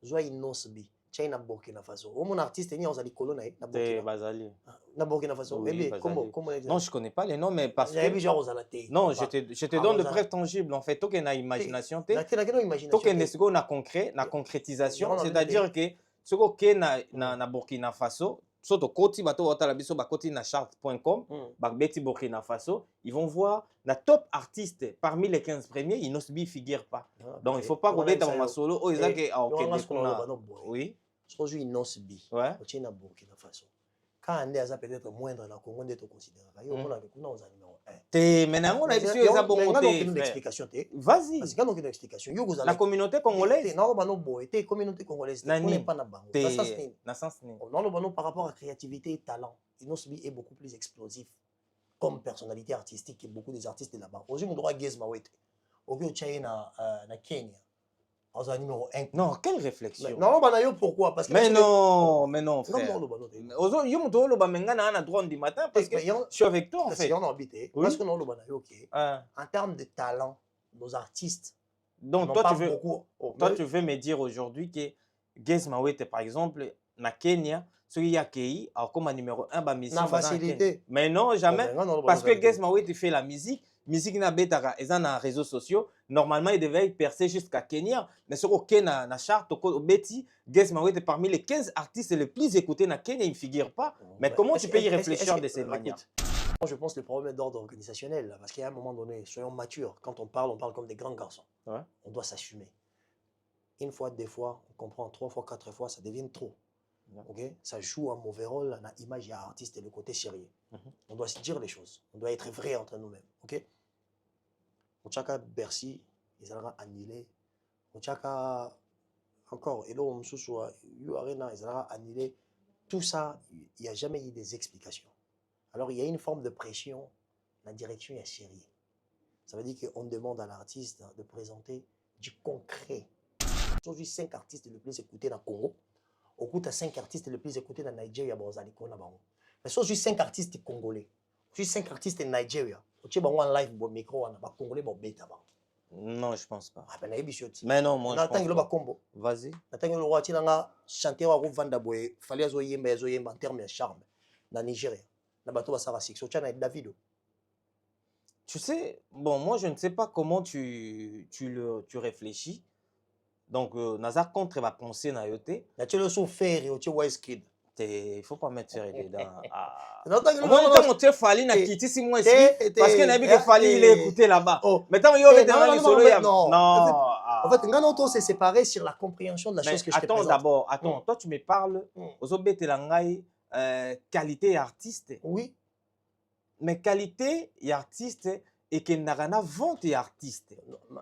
Zoa Inosbi, China Burkina Faso. Mon artiste est né aux Alicolona, na Burkina Faso. Oui, Comment non, je connais pas les noms, mais parce que. Non, je te donne de preuves tangibles. En fait, tout qu'il y a imagination, tout qu'il y a concrétisation, c'est-à-dire que ce qu'il y a na Burkina Faso, surtout côté bateau côté na chart.com, Beti Burkina Faso, ils vont voir la top artiste parmi les 15 premiers, ils ne se figurent pas. Donc il faut pas remettre dans ma solo. Oh, ils ont oui. Je crois que Inosbi. Ouais. Au Burkina Faso. Quand on est peut-être moindre dans le Congo, on est considéré. On a numéro 1. Maintenant, on a une explication. Vas-y. Parce qu'il y a une explication. La communauté congolaise. Non, la communauté congolaise. On n'est pas dans le par rapport à créativité et talent, Inosbi est beaucoup plus explosif comme personnalité artistique que beaucoup des artistes de là-bas. Aujourd'hui, mon droit Gez Mawete. Aujourd'hui, na Kenya. Numéro 1. Non, quelle réflexion. Non, pourquoi? Parce que mais non, frère. Aujourd'hui, je suis avec toi en fait. Parce que en termes de talent, nos artistes. Donc toi, tu veux me dire aujourd'hui que Gez Mawete, par exemple, na Kenya, celui qui a accueilli, alors comme numéro 1, na facilité. Mais non, jamais. Parce que Gez Mawete fait la musique. Musique na betaka et dans réseaux sociaux, normalement il devait percer jusqu'à Kenya, mais sur aucun na chart au Betty, Gez Mawete parmi les 15 artistes les plus écoutés na Kenya, il ne figure pas. Mais comment tu peux y réfléchir de cette manière? Je pense que le problème est d'ordre organisationnel, parce qu'à un moment donné, soyons matures. Quand on parle comme des grands garçons. Ouais. On doit s'assumer. Une fois, deux fois, on comprend, 3 fois, 4 fois, ça devient trop. Ouais. Okay? Ça joue un mauvais rôle dans l'image de l'artiste et le côté sérieux. On doit se dire les choses. On doit être vrai entre nous-mêmes. Okay? Ochaka Bercy, ils ont annulé. Ochaka encore, et là, on se soit, Arena, ils ont annulé. Tout ça, il n'y a jamais eu des explications. Alors, il y a une forme de pression. La direction est sérieuse. Ça veut dire qu'on demande à l'artiste de présenter du concret. Aujourd'hui, 5 artistes les plus écoutés dans le Congo. Au coup, tu as 5 artistes les plus écoutés dans le Nigeria. Mais aujourd'hui, 5 artistes congolais. Aujourd'hui, 5 artistes en Nigeria. Tu as un live, un micro, un congolais, un bêta. Non, je pense pas. Mais non, moi, je pense pas. Vas-y. Chanter au Vandaboe, il fallait en termes de charme. Dans le Nigeria. Tu sais, bon, moi, je ne sais pas comment tu réfléchis. Donc, Nazar contre va penser na yote. Tu le souffert, tu vois ce qu'il il faut pas mettre faire dedans. Non, tu fallu na kiti si moi ici parce que n'a que fallu il écouter là-bas. Maintenant il y aurait dans le solo non. En fait, on s'est séparé sur la compréhension de la chose que je te présente. Attends, toi tu me parles aux obéte langai qualité artiste. Oui. Mais qualité et artiste et qu'il n'a rien à vente et artiste.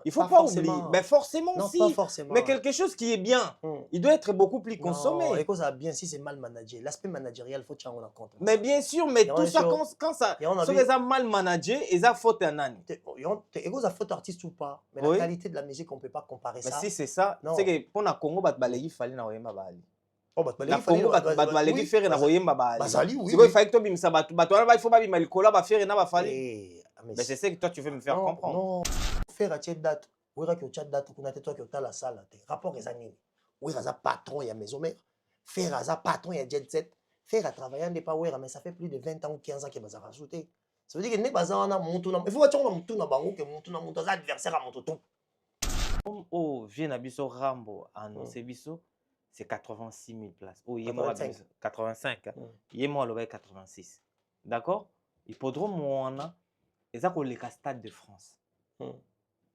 Il faut pas oublier. Mais forcément, non, si. Pas forcément. Mais quelque chose qui est bien, il doit être beaucoup plus consommé. Non, et quand ça bien, si c'est mal managé, l'aspect managérial, il faut que en compte. Mais bien sûr, mais tout ça, quand ça, si les a mal managé, ils ont faute un an. Et quand ça faute artiste ou pas, mais la qualité de la musique, on ne peut pas comparer ça. Mais si c'est ça, c'est que pour le Congo, il fallait na oyema bali. Oh, na Congo, il faire na oyema bali. Bazali, oui. Il fallait que tu bimsa batu, il faut pas bimsa likola, ba faire na ba fallait. Mais c'est ça que toi tu veux me faire comprendre. Non, faire à cette date, oui, que tu as date, qu'on a toi qui as la salle, rapport est annulé. Oui, à patron, il y a maison mère. Faire à patron, il y a jet set. Faire à travailler, n'est pas mais ça fait plus de 20 ans ou 15 ans qu'il va rajouter. Ça veut dire que n'est pas un montou. Il faut que tu aies un montou dans bango, que montou adversaire à montou. Oh, viens à Bisso Rambo, annoncé Bisso, c'est 86 000 places. Oh, il est moi 85. Il est moi le 86. D'accord? Hippodrome, on a. Ils ont le Stade de France.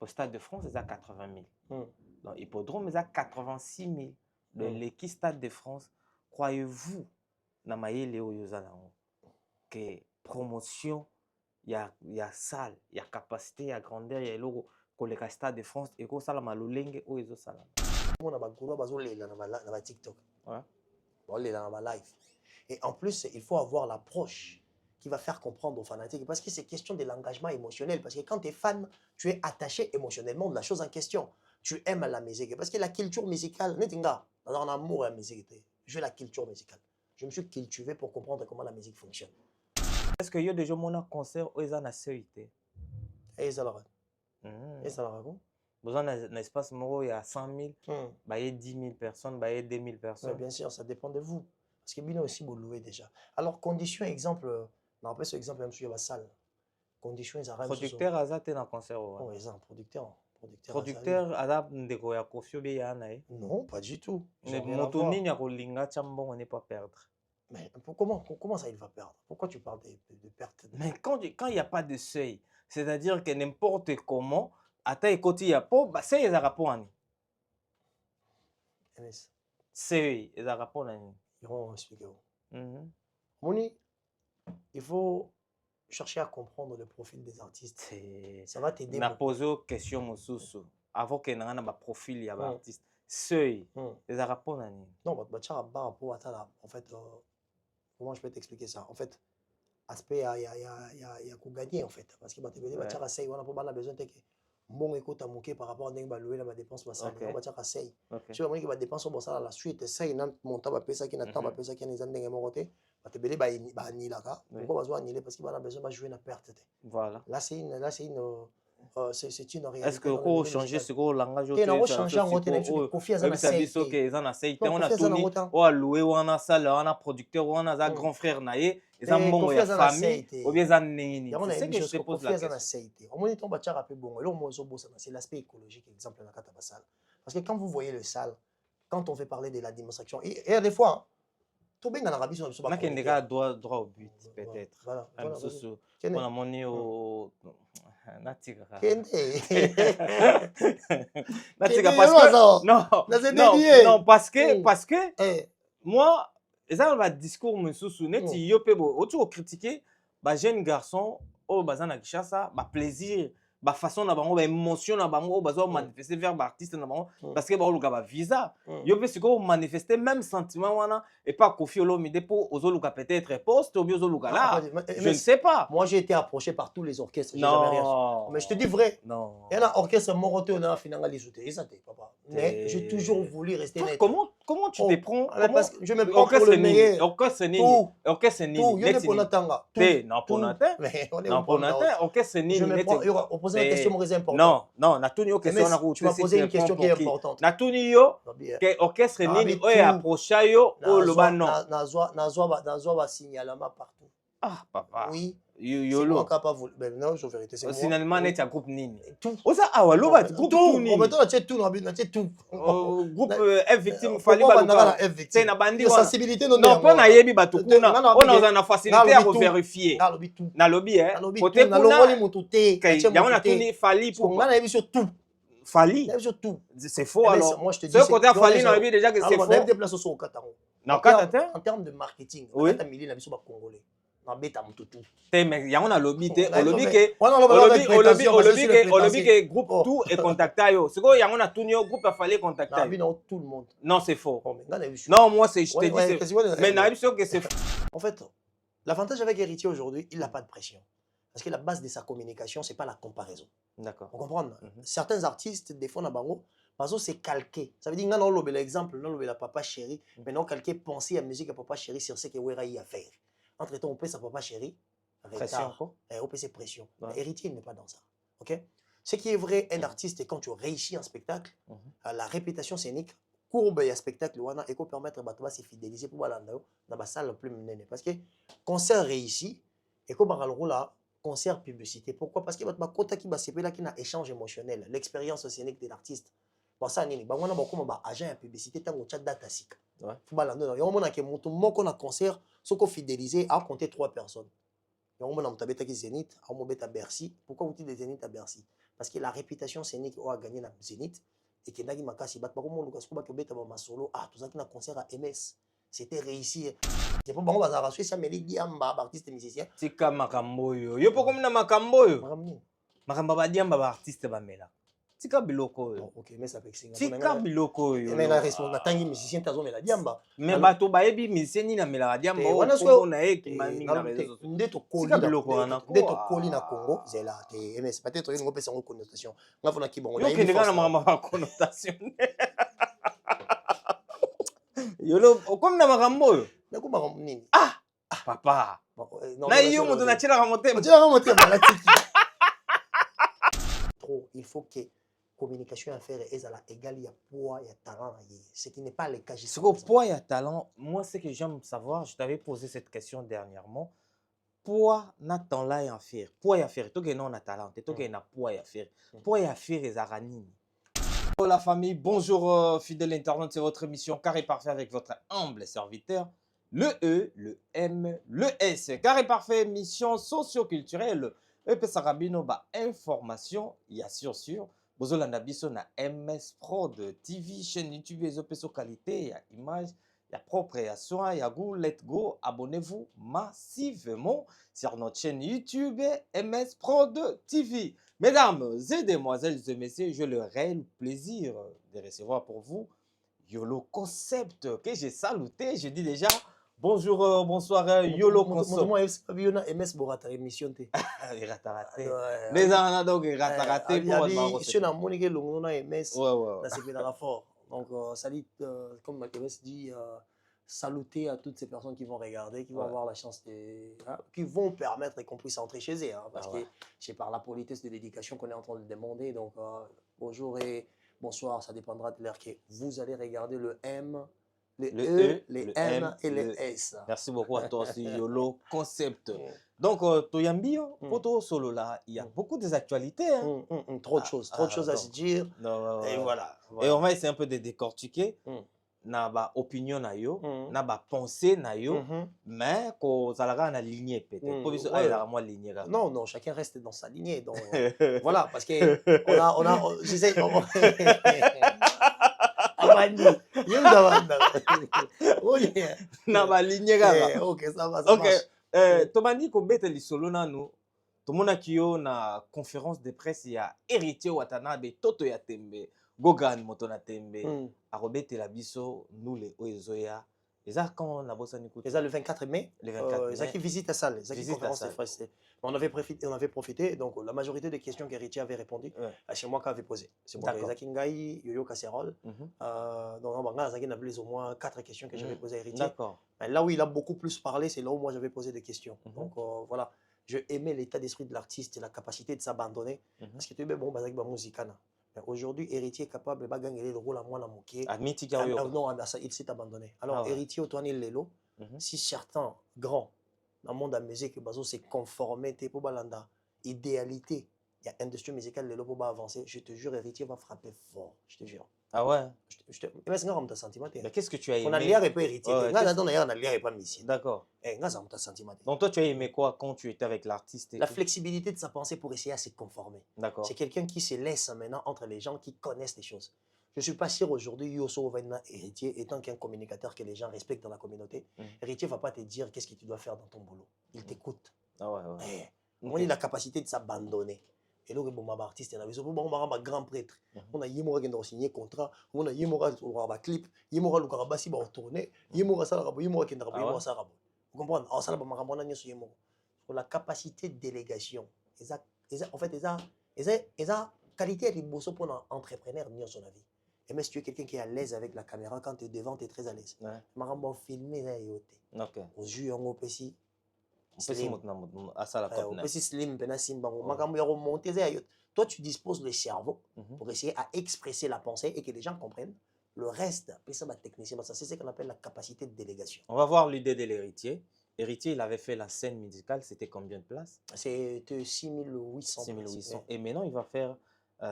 Au Stade de France, ils ont 80 000. Donc, Hippodrome, ils ont 86 000. Le Stade de France, croyez-vous, que promotion, il y a salle, il y a capacité, il y a grandeur, il y a logo, que le Stade de France, et que ça, la malolenge, ou ils ont ça. On a TikTok. Live. Et en plus, il faut avoir l'approche qui va faire comprendre aux fanatiques. Parce que c'est question de l'engagement émotionnel. Parce que quand tu es fan, tu es attaché émotionnellement de la chose en question. Tu aimes la musique. Parce que la culture musicale, dans un amour à la musique, je veux la culture musicale. Je me suis cultivé pour comprendre comment la musique fonctionne. Est-ce qu'il y a déjà un concert où ils ont la sécurité? Et ça la raconte. Besoin d'un espace moro, il y a 100 000, il y a 10 000 personnes, il y a 2 000 personnes. Bien sûr, ça dépend de vous. Parce que Bino aussi, vous louez déjà. Alors, condition, exemple, on appelle ce exemple même sur la salle. Condition, ils arrivent. Producteur, Azate dans concert. Oh, exemple, producteur. Producteur, Azate, ndeko ya Kofio Beyanae. Non, pas du tout. Mais Motonini, ya Rolinga, Chambon, on n'est pas perdre. Mais comment ça, il va perdre? Pourquoi tu parles de perte? Mais quand il n'y a pas de seuil, c'est-à-dire que n'importe comment, ata ekoti ya po, bah c'est les rapports. C'est les rapports. Ils vont expliquer. Moni, il faut chercher à comprendre le profil des artistes. Ça va t'aider. Na posé une question Mosusu avant que n'ait un profil il y a artiste. Seuil, les rapports. Non, en fait, comment je peux t'expliquer ça? En fait, aspect, il y a qu'à gagner en fait. Parce que tu as besoin de bon écoute à moquer par rapport à la dépense massale. On va dire à ça. Si on va dépenser au la suite, ça il n'a monté à payer ça qui n'a pas payé ça qui n'est pas moroté. Tu as besoin de ni là bas. Pourquoi besoin de parce qu'il va besoin de jouer une perte. Voilà. Là c'est une réalité. Est-ce que vous changez ce que langage? On change en route. Confiance à ça. On a tout on a loué, on a salle, on a producteur, on a grand frère naé. Ils ont bon famille, ou bien ils ont c'est que je te pose la question. C'est l'aspect écologique, exemple dans la salle. Parce que quand vous voyez le salle, quand on fait parler de la démonstration, et des fois, tout bien dans l'Arabie Saoudite, on a qu'un gars droit au but peut-être. Voilà. On a monné au Natika parce que moi ça va discours monsieur net yo pe bo tu critiquer ba jeune garçon au bazana Kinshasa ba plaisir ba façon na bango ba émotion na bango bazo manifester vers ba artiste na bango parce que ba luka ba visa yo pe siko manifester même sentiment wana et pas Koffi Olomide pour ozoluka peut-être poste ou bien ozoluka là je ne sais pas. Moi j'ai été approché par tous les orchestres, j'ai jamais rien su. Mais je te dis vrai. Non. Il y a un orchestre moroté on a finalement les soutenir ça papa. Mais j'ai toujours voulu rester net. Comment tu te prends? Parce que je me prends pour le meilleur. Orchestre ni non pour Natin. Non pour Natin, orchestre ni. Je me prends. On pose une question très importante. Non, Natunio question na route. Tu vas poser une question qui est importante. Natunio que orchestre ni oyo approcha yo o loba non. Nazwa signalement partout. Ah papa. Oui. Yolo. Non, je vérité c'est moi. Finalement net ya groupe nini. Tout. Oza awa loba groupe tout nini. On mettant la tout groupe F victime fali ba c'est na bandi wa sensibilité non pour na yebi batu kuna on a na facilité à vérifier na lobby côté na longoli mutu te ya na tuni fali pour ngana yebi sur tout fali c'est faux alors moi je te dis ce côté fali na yebi déjà que c'est faux on a déplacé sur Kataro en termes de marketing kata mili na biso ba congolais beta mututu mais il y a on a lobby que groupe tout est contacté yo c'est quoi il y a on a tout yo groupe a fallu contacter tout le monde non c'est faux non moi c'est je te dis mais n'a sûr que c'est en fait l'avantage avec Héritier aujourd'hui il n'a pas de pression parce que la base de sa communication c'est pas la comparaison. D'accord, on comprend. Certains artistes des fois na bango parce que c'est calqué. Ça veut dire qu'on a l'exemple non le papa chéri mais non calqué penser à musique à papa chéri sur ce que Wera y a fait. Entre-temps, on peut sa papa chéri. Pression. On peut ses pressions. Héritier, il n'est pas dans ça. Okay? Ce qui est vrai, un artiste, quand tu réussis un spectacle, la répétition scénique, courbe et un spectacle, et qu'on permettre de se fidéliser pour aller dans la salle plus menée. Parce que concert réussi, et qu'on va le là, concert publicité. Pourquoi? Parce que votre côté qui va se là qui a un échange émotionnel, l'expérience scénique de l'artiste. Bon, ça, il y a un agent de publicité, il y a un data sick. Il y a un concert, ce qu'on fidélisé à compter 3 personnes. Il y a un Zénith, à Bercy. Pourquoi vous dites Zénith à Bercy? Parce que la réputation scénique a gagné la Zénith et que Nagi Makasi bat pas comme Lucas Kuba qui beta ma solo. Ah, tout ça qui a concert à MS. C'était réussi. C'est pas bon, on va arracher ça, mais les Diamba, artistes et musiciens. C'est comme Makamboyo. Yo, pas comme na Makamboyo. Makamba Diamba, artiste Bamela. Tika biloko yo. OK, mais ça fait que tika biloko yo. Mais la responsable tangi musicien tazo mela diamba. Mais bato baebi musicien ni na mela diamba o ko na e ki mami na réseau. Ndeto koli na Congo, zela te MS peut-être une ngopesa ngo connotation. Ngafuna kibongo na. Yo ke na mama ba connotation. Yo lo comme na makambo yo. Na ko makambo nini? Ah, papa. Na yo mo na tira ka motema. Tira ka motema la tiki. Il faut que communication à faire et ça égal il y a poids, il y a talent, ce qui n'est pas le cas. Ce que poids et talent, moi ce que j'aime savoir, je t'avais posé cette question dernièrement. Poids n'a tant là à faire. Poids à faire, tout que non a talent, tout que n'a poids à faire. Poids à faire et zaranini. Bonjour la famille, bonjour fidèles internautes, c'est votre émission Carré Parfait avec votre humble serviteur, le E, le M, le S. Carré Parfait, émission socio-culturelle. EP Sarabino, information, il y a sûr. Bozolanda biso na MS Prod TV, chaîne YouTube, les OP qualité, il y a image, il y a propre, il y a soin, il y a goût, let's go. Abonnez-vous massivement sur notre chaîne YouTube MS Prod TV. Mesdames et demoiselles et messieurs, j'ai le réel plaisir de recevoir pour vous Yolo Concept que j'ai saluté. Je dis déjà bonjour, bonsoir Yolo Concept. Moi, MS Borata émission. Les gens donc raté pour moi. Si on a moniqué le nom MS, c'est bien la fort. Donc, salut, comme MS dit, saluter à toutes ces personnes qui vont regarder, qui vont avoir la chance de, qui vont permettre qu'on puisse entrer chez eux, parce que c'est par la politesse de l'éducation qu'on est en train de demander. Donc, bonjour et bonsoir, ça dépendra de l'heure que vous allez regarder le M. Le E, les M et les S. Merci beaucoup à toi aussi, Yolo Concept. Donc, Toyambi, Poto Solo là, il y a beaucoup d'actualités. Trop de choses à se dire. Et voilà. Et on va essayer un peu de décortiquer. Na ba opinion na yo, na ba pensée na yo, mais ko zalaga na lignée peut-être. Pour biso ayala moi lignée là. Non, chacun reste dans sa lignée. Donc voilà, parce que on a j'essaie Amani, na ba lignée là. OK, ça va. OK. Tomani ko bete lisolo na no. Tomona kiyo na conférence de presse ya Héritier Watanabe Toto ya Tembe. Gogan Motona Tembe, Arobete la biso, nous les Oezoya. Et ça, quand on a bossé à Nikout. Et ça, le 24 mai, le 24 mai. Ça qui visite la salle. Ça qui conférence de presse. On avait profité, donc la majorité des questions qu'Héritier avait répondu, c'est moi qui avais posé. C'est moi qui avais Ngaï, Yoyo Casserole. Donc, on a au moins 4 questions que j'avais posées à Héritier. D'accord. Là où il a beaucoup plus parlé, c'est là où moi j'avais posé des questions. Donc, voilà. Je aimais l'état d'esprit de l'artiste et la capacité de s'abandonner. Parce que tu es bon, avec la musique. Aujourd'hui, Héritier est capable de gagner le rôle à moi, non, il s'est abandonné. Alors, Héritier, Otoani Lelo, si certains grands dans le monde de la musique, s'est conformé pour Balanda, idéalité, il y a industrie musicale, Lelo pour avancer, je te jure, Héritier va frapper fort, je te jure. Ah ouais? Mais qu'est-ce que tu as aimé? On a l'air et pas Héritier. On a l'air et pas Missy. D'accord. Donc, toi, tu as aimé quoi quand tu étais avec l'artiste? La flexibilité de sa pensée pour essayer à se conformer. D'accord. C'est quelqu'un qui se laisse maintenant entre les gens qui connaissent les choses. Je ne suis pas sûr aujourd'hui, Yoso Venna Héritier, étant qu'un communicateur que les gens respectent dans la communauté, Héritier ne va pas te dire qu'est-ce que tu dois faire dans ton boulot. Il t'écoute. Ah ouais. On a la capacité de s'abandonner. Et là, bon, artiste, on a un grand prêtre. On a Yemora qui a signé contrat, on a Yemora qui a clip, Yemora qui a bassi pour tourner, Yemora qui a Sarabo. Vous comprenez? Alors, ça, pour la capacité de délégation. En fait, ils ont qualité de bosso pour un entrepreneur dans son avis. Et même si tu es quelqu'un qui est à l'aise avec la caméra, quand tu es devant, tu es très à l'aise. Marambo filmé, aux yeux, on peut si. Toi, tu disposes le cerveau pour essayer à expresser la pensée et que les gens comprennent. Le reste, c'est ce qu'on appelle la capacité de délégation. On va voir l'idée de l'héritier. Héritier, il avait fait la scène musicale, c'était combien de places? C'était 6800. 6800. Et maintenant, il va faire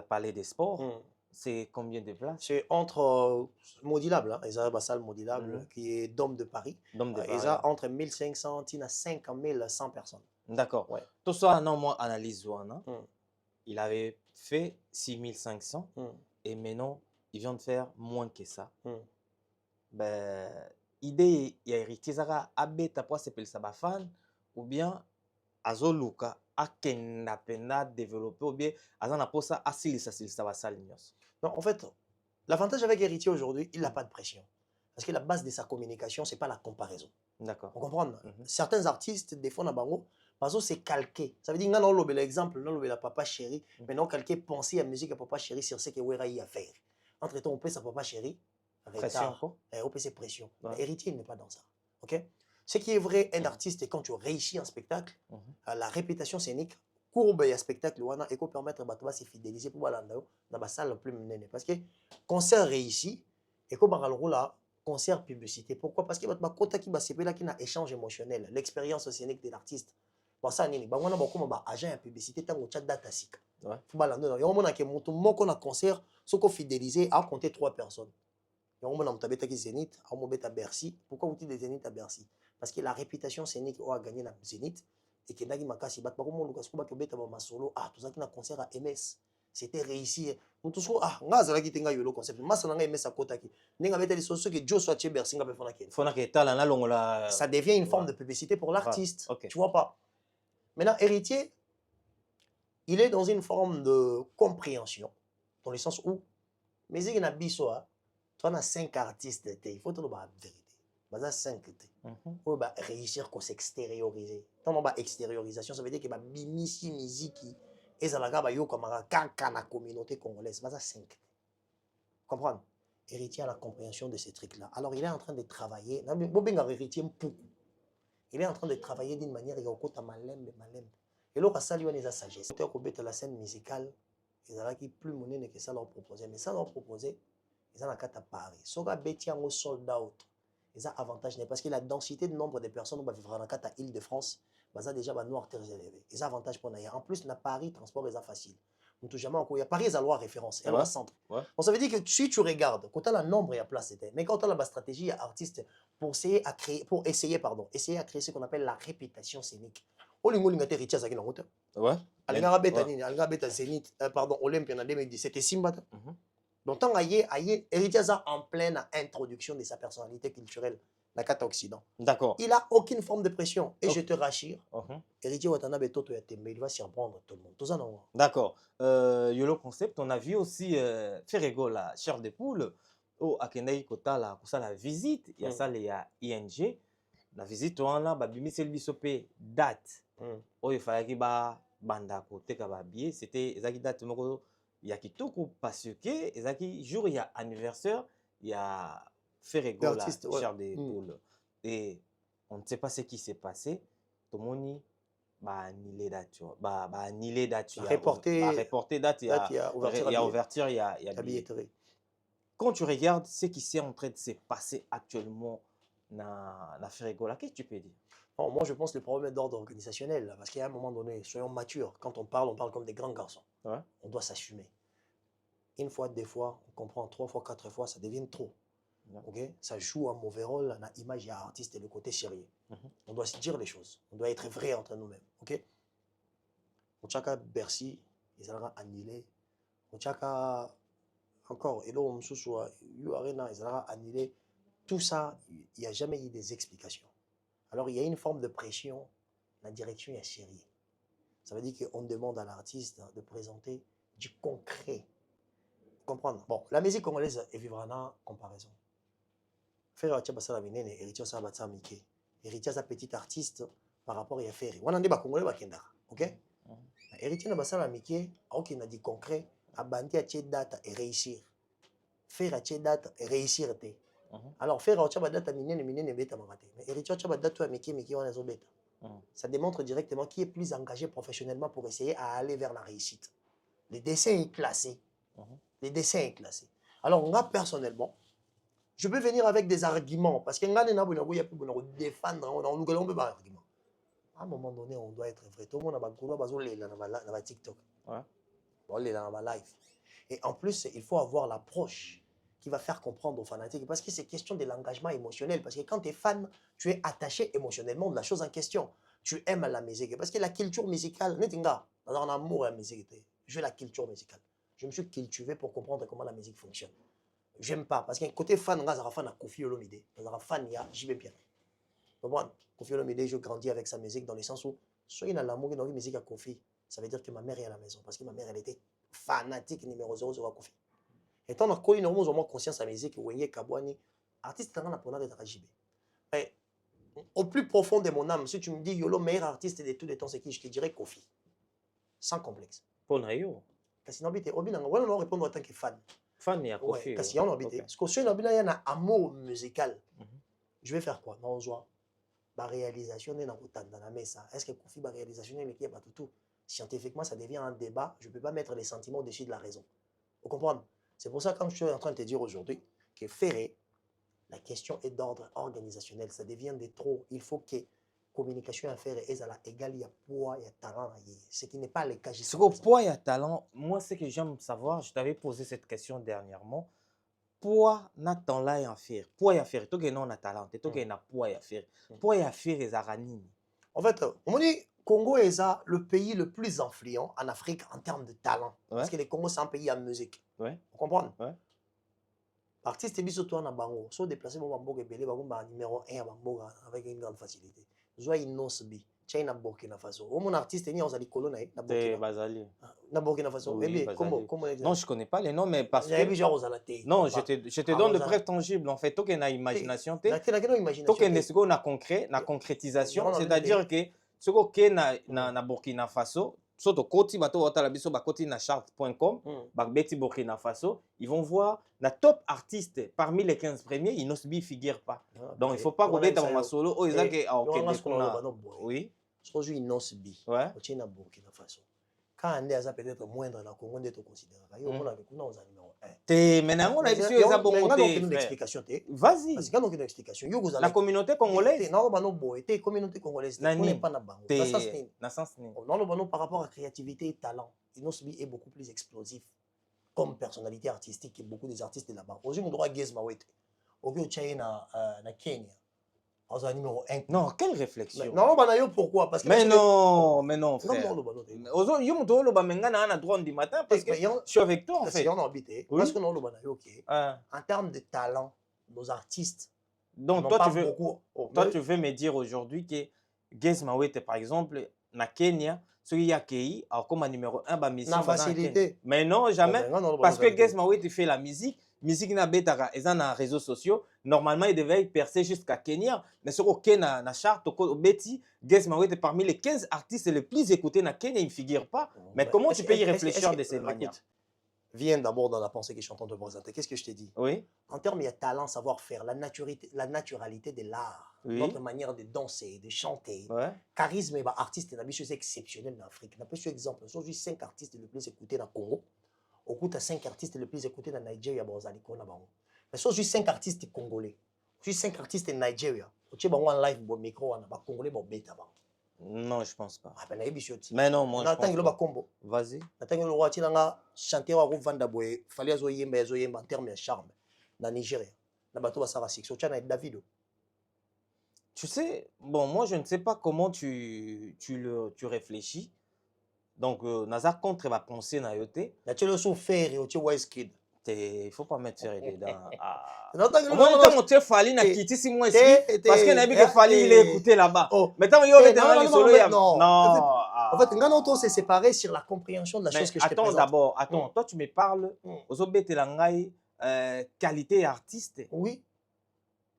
parler des sports. C'est combien de places? C'est entre modulable, ils ont une salle modulable qui est Dôme de Paris. Ils ont entre 1500 et 5100 personnes. D'accord. Ouais. Tout ça, non, moi, analyse, il avait fait 6500 et maintenant, il vient de faire moins que ça. Ben, idée, il y a héritier, ça a bête après, c'est ça fan ou bien azoluka akenda pena développer ou bien azana posa asilisa ça va salignos. Non, en fait, l'avantage avec Héritier aujourd'hui, il n'a pas de pression. Parce que la base de sa communication, ce n'est pas la comparaison. D'accord. Vous comprenez? Certains artistes, des fois, c'est calqué. Ça veut dire que non, l'exemple, non, le papa chéri, mais non, calqué, penser à la musique à papa chéri sur ce que Wera y a fait. Entre-temps, on peut sa papa chéri. Pression. On peut ses pressions. Héritier, il n'est pas dans ça. Ok? Ce qui est vrai, un artiste, quand tu réussis un spectacle, la répétition scénique courbe et spectacle wana et permettre à se fidéliser pour aller dans la salle plus menée parce que concert réussi et comme le rôle là concert publicité. Pourquoi? Parce que votre côté qui va se là qui n'a échange émotionnel, l'expérience scénique de l'artiste. Pour ça nini ba wana ba comme ba agent de publicité tango chat data sika. Faut balando yo mona ke moto moko na concert soko fidéliser à compter 3 personnes. Yo mona mutabeta ki Zénith, a mo beta Bercy. Pourquoi vous dites des Zénith à Bercy? Parce que la réputation scénique a gagné na Zénith et que nagi makasi bat ba ko mo lukas ko ba ke beta ba masolo tout ça qui na concert à MS. C'était réussi. Nous tous ngaza la kitinga yolo concept. Masa nga MS à kota ki. Ninga beta les soso que Joe soit chez Bercy nga pe fona ke. Fona ke tala na longola. Ça devient une forme de publicité pour l'artiste. Okay. Tu vois pas? Maintenant, Héritier, il est dans une forme de compréhension, dans le sens où, mais il y a tu as 5 artistes, il faut te dire la vérité. Il y a 5 pour réussir à s'extérioriser. Dans l'extériorisation, ça veut dire que la musique et ça la la communauté congolaise. Il y a 5. Comprendre? Héritier a la compréhension de ces trucs-là. Alors, il est en train de travailler. Il est en train de travailler d'une manière qui est malem. Et là, ça lui a sa sagesse. Il la scène musicale, ils ont plus monnaie que ça leur proposait. Mais ça leur proposait, ils ont la carte à Paris. Si on a un sold out, ils ont avantage parce que la densité de nombre de personnes qui vivent dans la carte à Île-de-France, ils ont déjà un noir très élevé. Ils ont avantage pour naïr. En plus, la Paris, transport est facile. Il y a Paris, il y a loi référence, et le centre. Donc ça veut dire que si tu regardes, quand tu as le nombre et la place, mais quand tu as la stratégie, il y a artiste pour essayer à créer, essayer à créer ce qu'on appelle la réputation scénique. Ouais. Zénith, pardon, Olympia en 2017, c'était Simba. Donc tant Héritier en pleine introduction de sa personnalité culturelle. La carte Occident. D'accord. Il n'a aucune forme de pression. Et je te rassure, Héritier Watanabe Toto il va surprendre tout le monde. D'accord. Yolo Concept, on a vu aussi Ferrego, la chair de poule, au Akenei Kota, la visite, il y a ça, il y a ING. La visite, on a Babimi Selbisope, date. Il fallait qu'il y ait banda côté Kababié. C'était Zaki date, il y a qui tout parce que Zaki jour, il y a anniversaire, il y a Ferrego, la chair de poule. Et on ne sait pas ce qui s'est passé. Tout le monde annulé date. Annulé date. Reporter date. Il y a ouverture, il y a billetterie. Quand tu regardes ce qui s'est en train de se passer actuellement dans Ferrego, qu'est-ce que tu peux dire? Bon, moi, je pense que le problème est d'ordre organisationnel. Parce qu'à un moment donné, soyons matures. Quand on parle comme des grands garçons. Ouais. On doit s'assumer. Une fois, 2 fois, on comprend 3 fois, 4 fois, ça devient trop. Okay? Ça joue un mauvais rôle dans l'image de l'artiste et le côté sérieux. On doit se dire les choses. On doit être vrai entre nous-mêmes. Okay? Au Tchaka Bercy, ils ont annulé. Au Tchaka, encore, et là, on se soit, Arena, ils ont annulé. Tout ça, il n'y a jamais eu des explications. Alors, il y a une forme de pression. La direction est sérieuse. Ça veut dire qu'on demande à l'artiste de présenter du concret. Comprendre? Bon, la musique congolaise est vivre en comparaison. Ferry Héritier Basala Minene, Héritier Sabatsa Mike. Héritier est un petit artiste par rapport à Ferry. On a dit Congolais Bakenda. Ok? Héritier Basala Mike, ok, on a dit concret, a bandi à tché date et réussir. Faire à tché date et réussir. Alors, Ferry Héritier Basala Minene beta mangate. Mais Héritier Basala Mike, on a beta. Ça démontre directement qui est plus engagé professionnellement pour essayer à aller vers la réussite. Le dessin est classé. Les dessins est classé. Alors, moi, personnellement, je peux venir avec des arguments. Parce qu'il y a des gens qui défendre, on peut pas arguments. À un moment donné, on doit être vrai. Tout le monde a dans TikTok. Dans live. Et en plus, il faut avoir l'approche qui va faire comprendre aux fanatiques. Parce que c'est question de l'engagement émotionnel. Parce que quand tu es fan, tu es attaché émotionnellement de la chose en question. Tu aimes la musique. Parce que la culture musicale, dans un amour à la musique, je veux la culture musicale. Je me suis cultivé pour comprendre comment la musique fonctionne. J'aime pas, parce qu'un côté fan, on a fan à Kofi Olomide. On a fan, il y a JB Pierre. Kofi Olomide, je grandis avec sa musique dans le sens où, soit il a l'amour dans la musique à Kofi, ça veut dire que ma mère est à la maison, parce que ma mère, elle était fanatique numéro 0 à Kofi. Et tant qu'on a normalement conscience de la musique, Wenye Kabouani, artiste, on a pour d'être JB. Mais au plus profond de mon âme, si tu me dis, Yolo, meilleur artiste de tous les temps, c'est qui? Je te dirais Kofi. Sans complexe. Pour Nayo. Parce qu'on va répondre en tant que fan. Fan, il y a Kofi. Parce qu'il y a un habité. Parce que si on a un amour musical, je vais faire quoi? Non, la réalisation est dans la messe. Est-ce que Kofi va réalisation est qui est pas tout? scientifiquement, ça devient un débat. Je ne peux pas mettre les sentiments au-dessus de la raison. Vous comprenez? C'est pour ça que quand je suis en train de te dire aujourd'hui que Ferré, la question est d'ordre organisationnel. Ça devient de trop. Il faut que communication à faire égale, il y a poids, il y a talent. Ce qui n'est pas le cas. Ce qu'au poids, il y a talent. Moi, ce que j'aime savoir, je t'avais posé cette question dernièrement. Poids, n'a talent là à faire. Poids à faire. Toi, non, a talent. Toi, qui n'a poids à faire. Poids à faire, les aranines. En fait, on dit Congo est le pays le plus influent en Afrique en termes de talent. Ouais. Parce que le Congo, c'est un pays en musique. Ouais. Vous comprenez? Ouais. Artiste est surtout en Bango. Soit déplacé pour Bamboga Belé, Bagumba numéro 1 à Bamboga avec une grande facilité. Soit il n'ose bi. China Burkina Faso. Mon artiste est né en Zalikolonaï. Na Burkina Faso. Oui, comment non, je ne connais pas les noms, mais parce que. Non, je te donne de preuves tangibles. En fait, toi qui as imagination, toi qui as concret, na concrétisation, c'est-à-dire que ce qui est na Burkina Faso, surtout côté bateau hôtel biso ba côté na chart.com, ba beti Burkina Faso, ils vont voir la top artiste parmi les 15 premiers, ils ne figurent pas. Donc il faut pas qu'on ait dans ma solo, oh ils ont oui. Je ils n'ont bi. Ouais. Au China Burkina Faso. Quand on est peut-être moindre dans le Congo, on est considéré. On a avec nous aux numéro 1. Maintenant on a dit ils ont bon côté. Vas-y. Parce qu'il y a aucune explication. La communauté congolaise. Non, bah non, boy, communauté congolaise. On n'est pas na bango. Non, par rapport à créativité et talent, Inosbi est beaucoup plus explosif comme personnalité artistique que beaucoup des artistes de là-bas. Aujourd'hui, on doit Gez Mawete. Au China, na Kenya. Numéro 1. Non, quelle réflexion? Non, pourquoi? Parce que mais non, frère. Parce que je suis avec toi, en fait. Parce que en termes de talent, nos artistes. Donc, toi, tu veux me dire aujourd'hui que Gez Mawete, par exemple, na Kenya, celui qui a accueilli, comme numéro 1, bah, mission. Facilité. Mais non, jamais. Parce que Gez Mawete fait la musique. Musique na beta et dans les réseaux sociaux normalement il devait percer jusqu'à Kenya mais ce qu'au Kenya na chart au Betty Gez Mawete parmi les 15 artistes les plus écoutés na Kenya il ne figure pas mais comment tu peux y réfléchir de cette manière? Viens d'abord dans la pensée que je suis en train de te présenter. Qu'est-ce que je t'ai dit? Oui. En termes de talent, savoir-faire, la naturalité de l'art, oui. Notre manière de danser, de chanter, ouais. Charisme et artiste est une chose exceptionnelle en Afrique. On a pris exemple, aujourd'hui 5 artistes les plus écoutés dans le Congo. Au coup, tu as 5 artistes les plus écoutés dans Nigeria, mais soit juste 5 artistes congolais, juste 5 artistes Nigeria. Tu as un live bon micro, on a congolais bon bêta. Non, je pense pas. Mais non, moi je pense pas. Vas-y. Attends, le roi Tilanga chanter wa Vanda Boy, fallait azoyemba en termes de charme dans Nigeria. Na bato ba sara section, tu as Davido. Tu sais, bon, moi je ne sais pas comment tu réfléchis. Donc, Nazar contre va penser na yote. Na tu le souffert et tu Wise Kid. Il faut pas mettre ferré dedans. Non, moi tu Fali na kiti si moi parce que Nabi que Fali il est écouté là-bas. Mais tant yo dans les solo non. En fait, ngana on s'est séparé sur la compréhension de la chose que je te présente. Attends d'abord, toi tu me parles aux obété langai qualité artiste. Oui.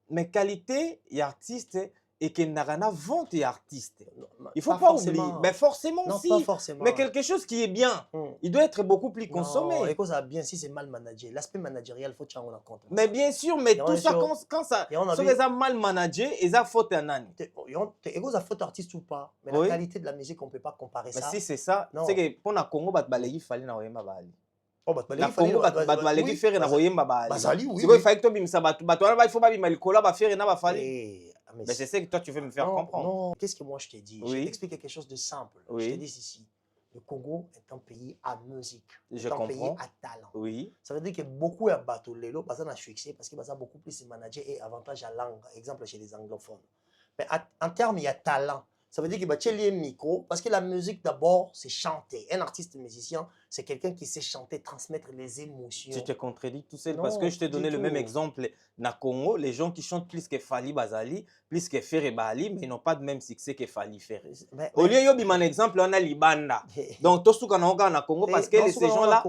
Mais qualité et artiste et qu'il n'a rien à vente et artiste. Il ne faut pas oublier. Mais forcément, non, si. Pas forcément. Mais quelque chose qui est bien, il doit être beaucoup plus consommé. Non, et ça bien si c'est mal managé. L'aspect managérial, il faut que en compte. Mais bien sûr, mais tout ça, quand ça, si les a mal managé, ils ont faute à Nani. Et vous avez faute artiste ou pas, mais la qualité de la musique, on ne peut pas comparer ça. Mais si c'est ça, c'est que pour la Congo, il fallait na Bali. Oh, la Congo, il faire na Bali. Bazali, oui. Il faut que tu il faut pas il faire na Bali. Mais c'est ça que toi tu veux me faire comprendre. Non, qu'est-ce que moi je t'ai dit? Je t'explique quelque chose de simple. Je te dis ici, le Congo est un pays à musique, un pays à talent. Oui. Ça veut dire que beaucoup de bateaux lelo basent na succès parce qu'ils basent beaucoup plus manager et avantage à langue, exemple chez les anglophones. Mais en termes il y a talent. Ça veut dire qu'il va tirer le micro parce que la musique d'abord c'est chanter. Un artiste musicien c'est quelqu'un qui sait chanter, transmettre les émotions. Tu te contredis tout seul parce que je t'ai donné le même exemple. Na Congo, les gens qui chantent plus que Fali Bazali, plus que Ferre Bali, mais ils n'ont pas de même succès que Fali Ferre. Au lieu de mon exemple, on a Libanda. Donc tout ce qu'on a na Congo parce que ces gens-là.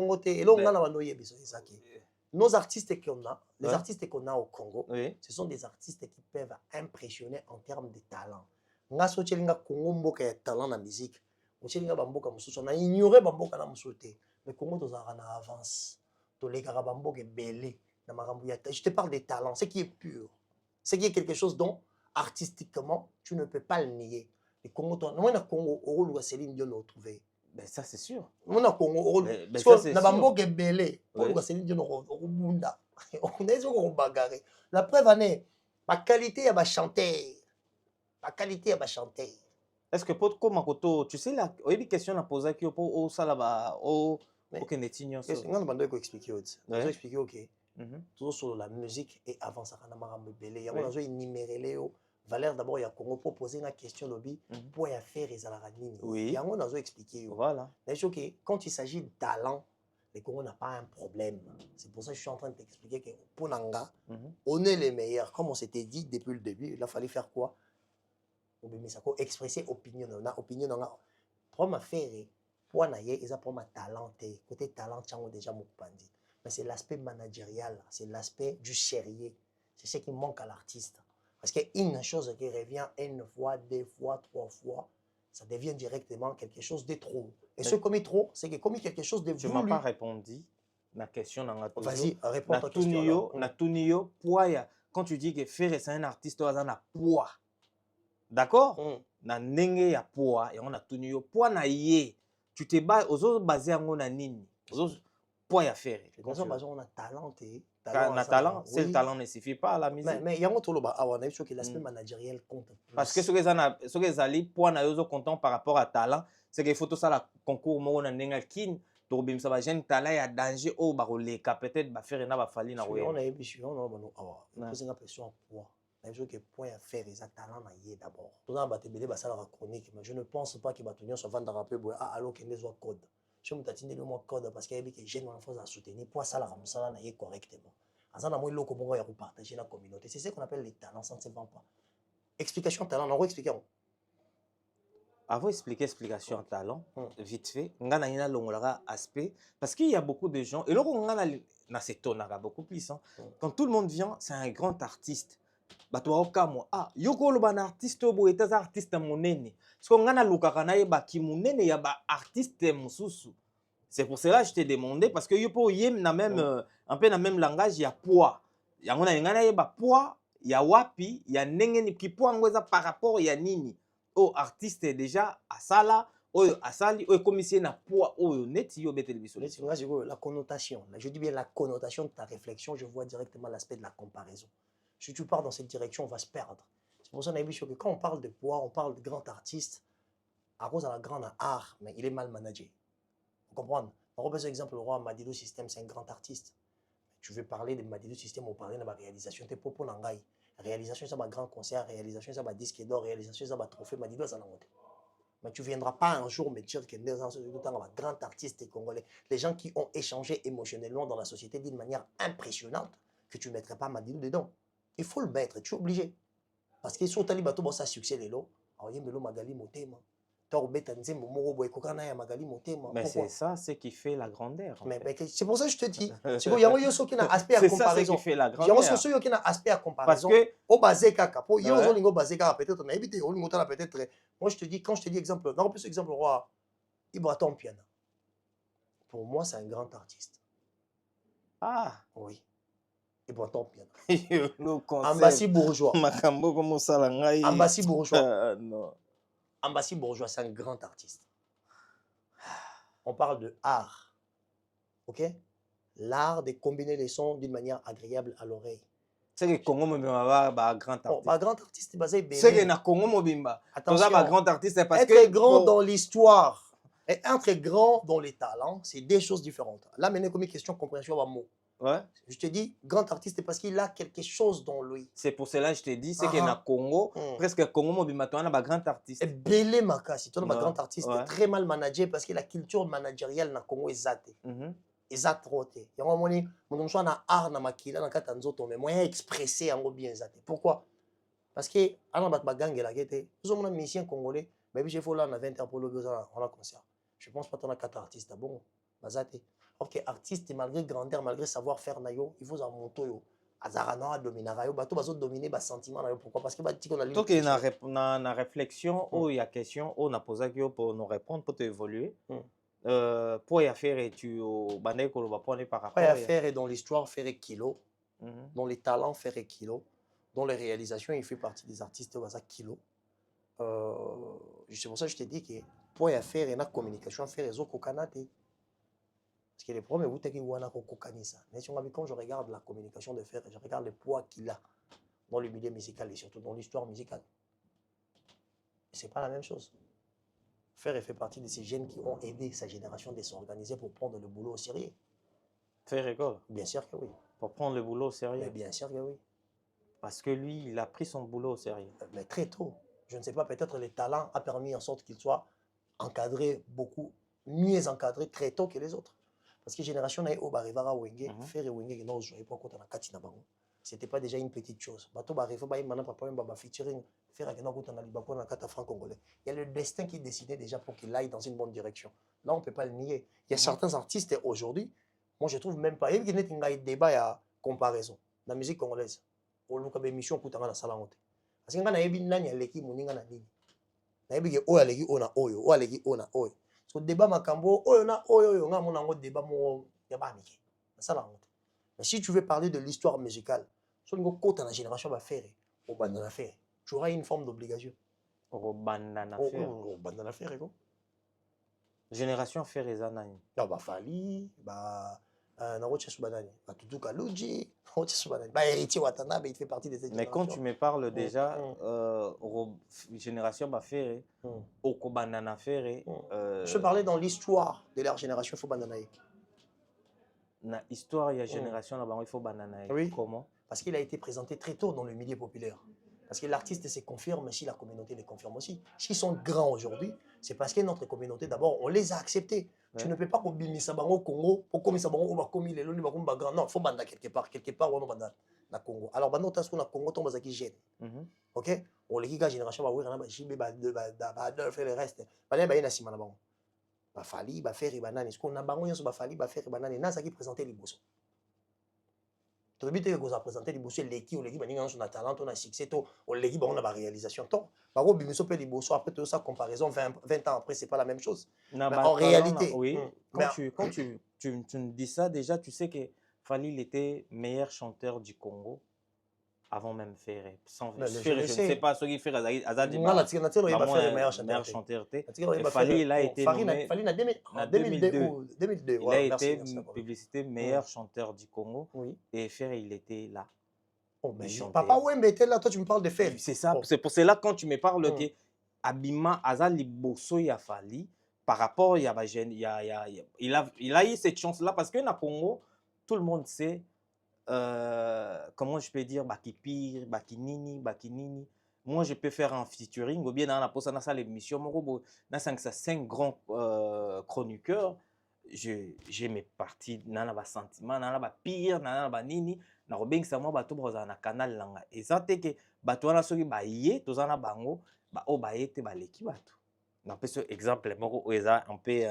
Nos artistes qu'on a, les artistes qu'on a au Congo, ce sont des artistes qui peuvent impressionner en termes de talent. Nga so chelinga Congo mboka ya talent na musique chelinga bamboka mususu na ignorer bamboka na mususu mais Congo tozaka na avance tolekaka bamboka belé na makambo ya je te parle des talents ce qui est pur ce qui est quelque chose dont artistiquement tu ne peux pas le nier le Congo toi na Congo oluka Céline Dion trouver Ben ça c'est sûr. On a Congo. Ben ça c'est sûr. La preuve année, ma qualité à ma chanter. Ma qualité à ma chanter. Est-ce que pour comment tu sais la une question à poser qui pour au salaba au aucun étignon ça. On va expliquer autre. On va expliquer OK. Toujours sur la musique et avant ça on a marre belé. Il y a on a énuméré les valeur d'abord il y a Congo pour poser une question lobby pour y faire les alaranini. Oui. Il y a on a expliqué. Voilà. Mais OK, quand il s'agit de talent, le Congo n'a pas un problème. C'est pour ça que je suis en train de t'expliquer que pour Nanga, on est les meilleurs. Comme on s'était dit depuis le début, il a fallu faire quoi? Expresser opinion. On a opinion dans la pour ma faire pour naie ils pour ma talent côté talent tu déjà mon bandit. Mais c'est l'aspect managérial, c'est l'aspect du sérieux. C'est ce qui manque à l'artiste. Parce qu'une chose qui revient une fois, deux fois, trois fois, ça devient directement quelque chose de trop. Et ce comme est trop, c'est que comme quelque chose de voulu. Tu m'as pas répondu la question dans la Vas-y, réponds à ta question. Na tunio poids quand tu dis que faire c'est un artiste à un poids. D'accord? Na nenge ya poids et on a tunio poids na yé. Tu te bats aux autres basés en on a nini. Aux autres poids à faire. Quand on a talent talent, c'est le talent ne suffit pas à la musique. Mais il y a un autre on a vu que l'aspect managériel compte plus. Parce que ce que les alliés poids na yozo content par rapport à talent, c'est qu'il faut tout ça la concours mo na nenga kin to bim ça va jeune talent ya danger au baroleka peut-être ba faire na ba fali na on a ébichu on a posé une pression poids. Il faut que point à faire les talents na yé d'abord. Tout ça ba te belé ba ça la chronique mais je ne pense pas que ba tonio soit vendre un peu alors que les autres code. Je me tatine le mot code parce qu'il y a des jeunes enfants à soutenir pour ça la ramsa na yé correctement. Azana moi loko bongo ya partager la communauté. C'est ce qu'on appelle les talents, ça ne se vend pas. Explication talent, on va expliquer. Avant d'expliquer explication talent, vite fait, on a un long aspect parce qu'il y a beaucoup de gens et là on a cette tonara beaucoup plus. Quand tout le monde vient, c'est un grand artiste. Bah toi au cas moi, yoko le ban artiste au bout et tes artistes monene. Parce qu'on a luka kana yeba ki monene yaba artiste mususu. C'est pour cela que je t'ai demandé parce que yopo yem na même un peu dans le même langage il y a poids. Il y a ngana yeba poids, il y a wapi, il y a nengeni ki poids ngoza par rapport il y a nini. Oh artiste déjà à ça là, oh à ça li, oh commissaire na poids oh net yo betel biso. La connotation, je dis bien la connotation de ta réflexion, je vois directement l'aspect de la comparaison. Si tu pars dans cette direction, on va se perdre. C'est pour ça que quand on parle de poids, on parle de grand artiste, à cause de la grande art, mais il est mal managé. Vous comprenez? On reprend cet exemple, le roi Madido System, c'est un grand artiste. Tu veux parler de Madido System, on parle de la réalisation, tu es pour l'angaï. Réalisation, c'est un grand concert, réalisation, c'est un disque d'or, réalisation, c'est un trophée, Madido, ça n'a pas. Mais tu ne viendras pas un jour me dire que un grand artiste congolais, les gens qui ont échangé émotionnellement dans la société d'une manière impressionnante, que tu ne mettrais pas Madido dedans. Il faut le mettre, tu es obligé. Parce que si tu as dit ça succès, alors il y a Magali Motema. Mais c'est ça, ce qui fait la grandeur. Mais c'est pour ça que je te dis. Il y a un aspect à comparaison. C'est ça qui fait la grandeur. Il y a un aspect à comparaison. Parce que au basé kaka, peut-être moi je te dis quand je te dis exemple, non plus exemple roi Ibraton Piana. Pour moi c'est un grand artiste. Ah oui. Ibraton Piana. Ambassi bourgeois. Ambassi bourgeois. Non. Ambassi bourgeois, c'est un grand artiste. On parle de art. Ok? L'art de combiner les sons d'une manière agréable à l'oreille. C'est que Congo Mobimba ba grand artiste. Ba grand artiste basé bien. C'est que na Congo Mobimba. Attention. Ba grand artiste parce que être grand dans l'histoire et être grand dans les talents, c'est deux choses différentes. Là maintenant comme question compréhension à mot. Ouais. Je te dis, grand artiste parce qu'il a quelque chose dans lui. C'est pour cela que je te dis, c'est que na Congo, presque Congo Mobimba, tu as un grand artiste. Et Belé Makasi, tu as un grand artiste très mal managé parce que la culture managériale na Congo est zate. Est rote. Il y a un moment où on a un art na makila na katanzoto mais moyen expressé en bien zate. Pourquoi? Parce que on a bat gang la gete. Nous sommes un musicien congolais, mais puis j'ai fait là on a 20 ans pour le on a concert. Je pense pas qu'on a 4 artistes bon, bazate. Ok, artiste, malgré grandeur, malgré savoir-faire, il faut en monter. Azarana dominera yo bato bazo dominer ba sentiment na yo pourquoi parce que ba dit qu'on a donc na réflexion il y a question on a posé pour nous répondre pour te évoluer pour y faire et tu bandé ko ba prendre par rapport à faire et dans l'histoire faire kilo dans les talents faire kilo dans les réalisations il fait partie des artistes basa kilo c'est pour ça que je t'ai dit que point à faire et la communication à faire les autres canate. Parce que les problèmes où tu as mais quand je regarde la communication de Fer, je regarde le poids qu'il a dans le milieu musical et surtout dans l'histoire musicale. C'est pas la même chose. Fer fait partie de ces jeunes qui ont aidé sa génération de s'organiser pour prendre le boulot au sérieux. Fer école? Bien sûr que oui. Pour prendre le boulot au sérieux? Mais bien sûr que oui. Parce que lui, il a pris son boulot au sérieux. Mais très tôt. Je ne sais pas, peut-être le talent a permis en sorte qu'il soit encadré beaucoup, mieux encadré très tôt que les autres. Parce que génération na o barivara wenge, Fer et wenge non jouer pas contre la katina bango. C'était pas déjà une petite chose. Bato bariva ba imana papa ba featuring Fer et non contre na libako na kata franc congolais. Il y a le destin qui décidait déjà pour qu'il aille dans une bonne direction. Là on peut pas le nier. Il y a certains artistes aujourd'hui, moi je trouve même pas il y a un débat à comparaison. La musique congolaise. Au luka be mission kutanga na sala honte. Parce que ngana yebi nani aleki muninga na nini. Na yebi ke o aleki ona oyo, o aleki ona oyo. So débat makambo oyo na oyo nga mona ngo débat mo ya baniki. Ça la honte. Mais si tu veux parler de l'histoire musicale, so ngo kota na génération va faire au bandana faire. Tu auras une forme d'obligation. Au bandana faire. Au bandana faire quoi. Génération faire ezanani. Ya ba fali, ba na roche subanani, ba tutu kaluji, roche subanani. Ba héritier Watanabe, il fait partie de cette génération. Mais quand tu me parles déjà génération va faire au bandana faire je parlais dans l'histoire de leur génération faut bandana. Na histoire il y a génération là-bas il faut bandana. Oui. Comment? Parce qu'il a été présenté très tôt dans le milieu populaire. Parce que l'artiste se confirme si la communauté les confirme aussi. S'ils sont grands aujourd'hui, c'est parce que notre communauté, d'abord, on les a acceptés. Ouais. Tu ne peux pas communiquer au Congo, pour communiquer au Congo, les lonis bagum grand. Non, il faut banda quelque part, on banda na Congo. Alors banda tas na Congo tombe zaki jeune. OK? On les gars génération ba wira na ba jibe ba faire le reste. Bana ba ina sima na bango. Ba fali ba faire banani, ce qu'on a bango nso ba fali ba faire banani na zaki présenter les bosso. Tu veux dire que vous présentez les boursiers, l'équipe, l'équipe, on a talent, on a succès, on l'équipe, on a la réalisation. Par contre, Bimiso peut les boursiers, après tout ça, comparaison 20 ans après, c'est pas la même chose. Non, mais en réalité. Oui, quand tu me dis ça, déjà, tu sais que Fally, il était meilleur chanteur du Congo avant même Ferré. Sans Ferré, je ne sais pas ce qu'il fait. Azad meilleur chanteur. Fally, il a été nommé en 2002. Il a été publicité meilleur chanteur du Congo. Et Ferré, il était là. Oh, mais Papa Wembe était là, toi tu me parles de Ferré. C'est ça. C'est pour cela quand tu me parles que Abima Azad Liboso il a Fally par rapport il a eu cette chance là parce que dans Congo tout le monde sait comment je peux dire Bakipir, Bakinini. Moi je peux faire un featuring ou bien dans la poste dans ça l'émission dans 5 grands chroniqueurs. J'ai mes parties dans la sentiment dans la pire dans la nini na robengisa moi bato boza na canal langa ezate ke bato wana soki ba yé tozana bango ba o ba yete ba leki bato na peso exemple moko oza un peu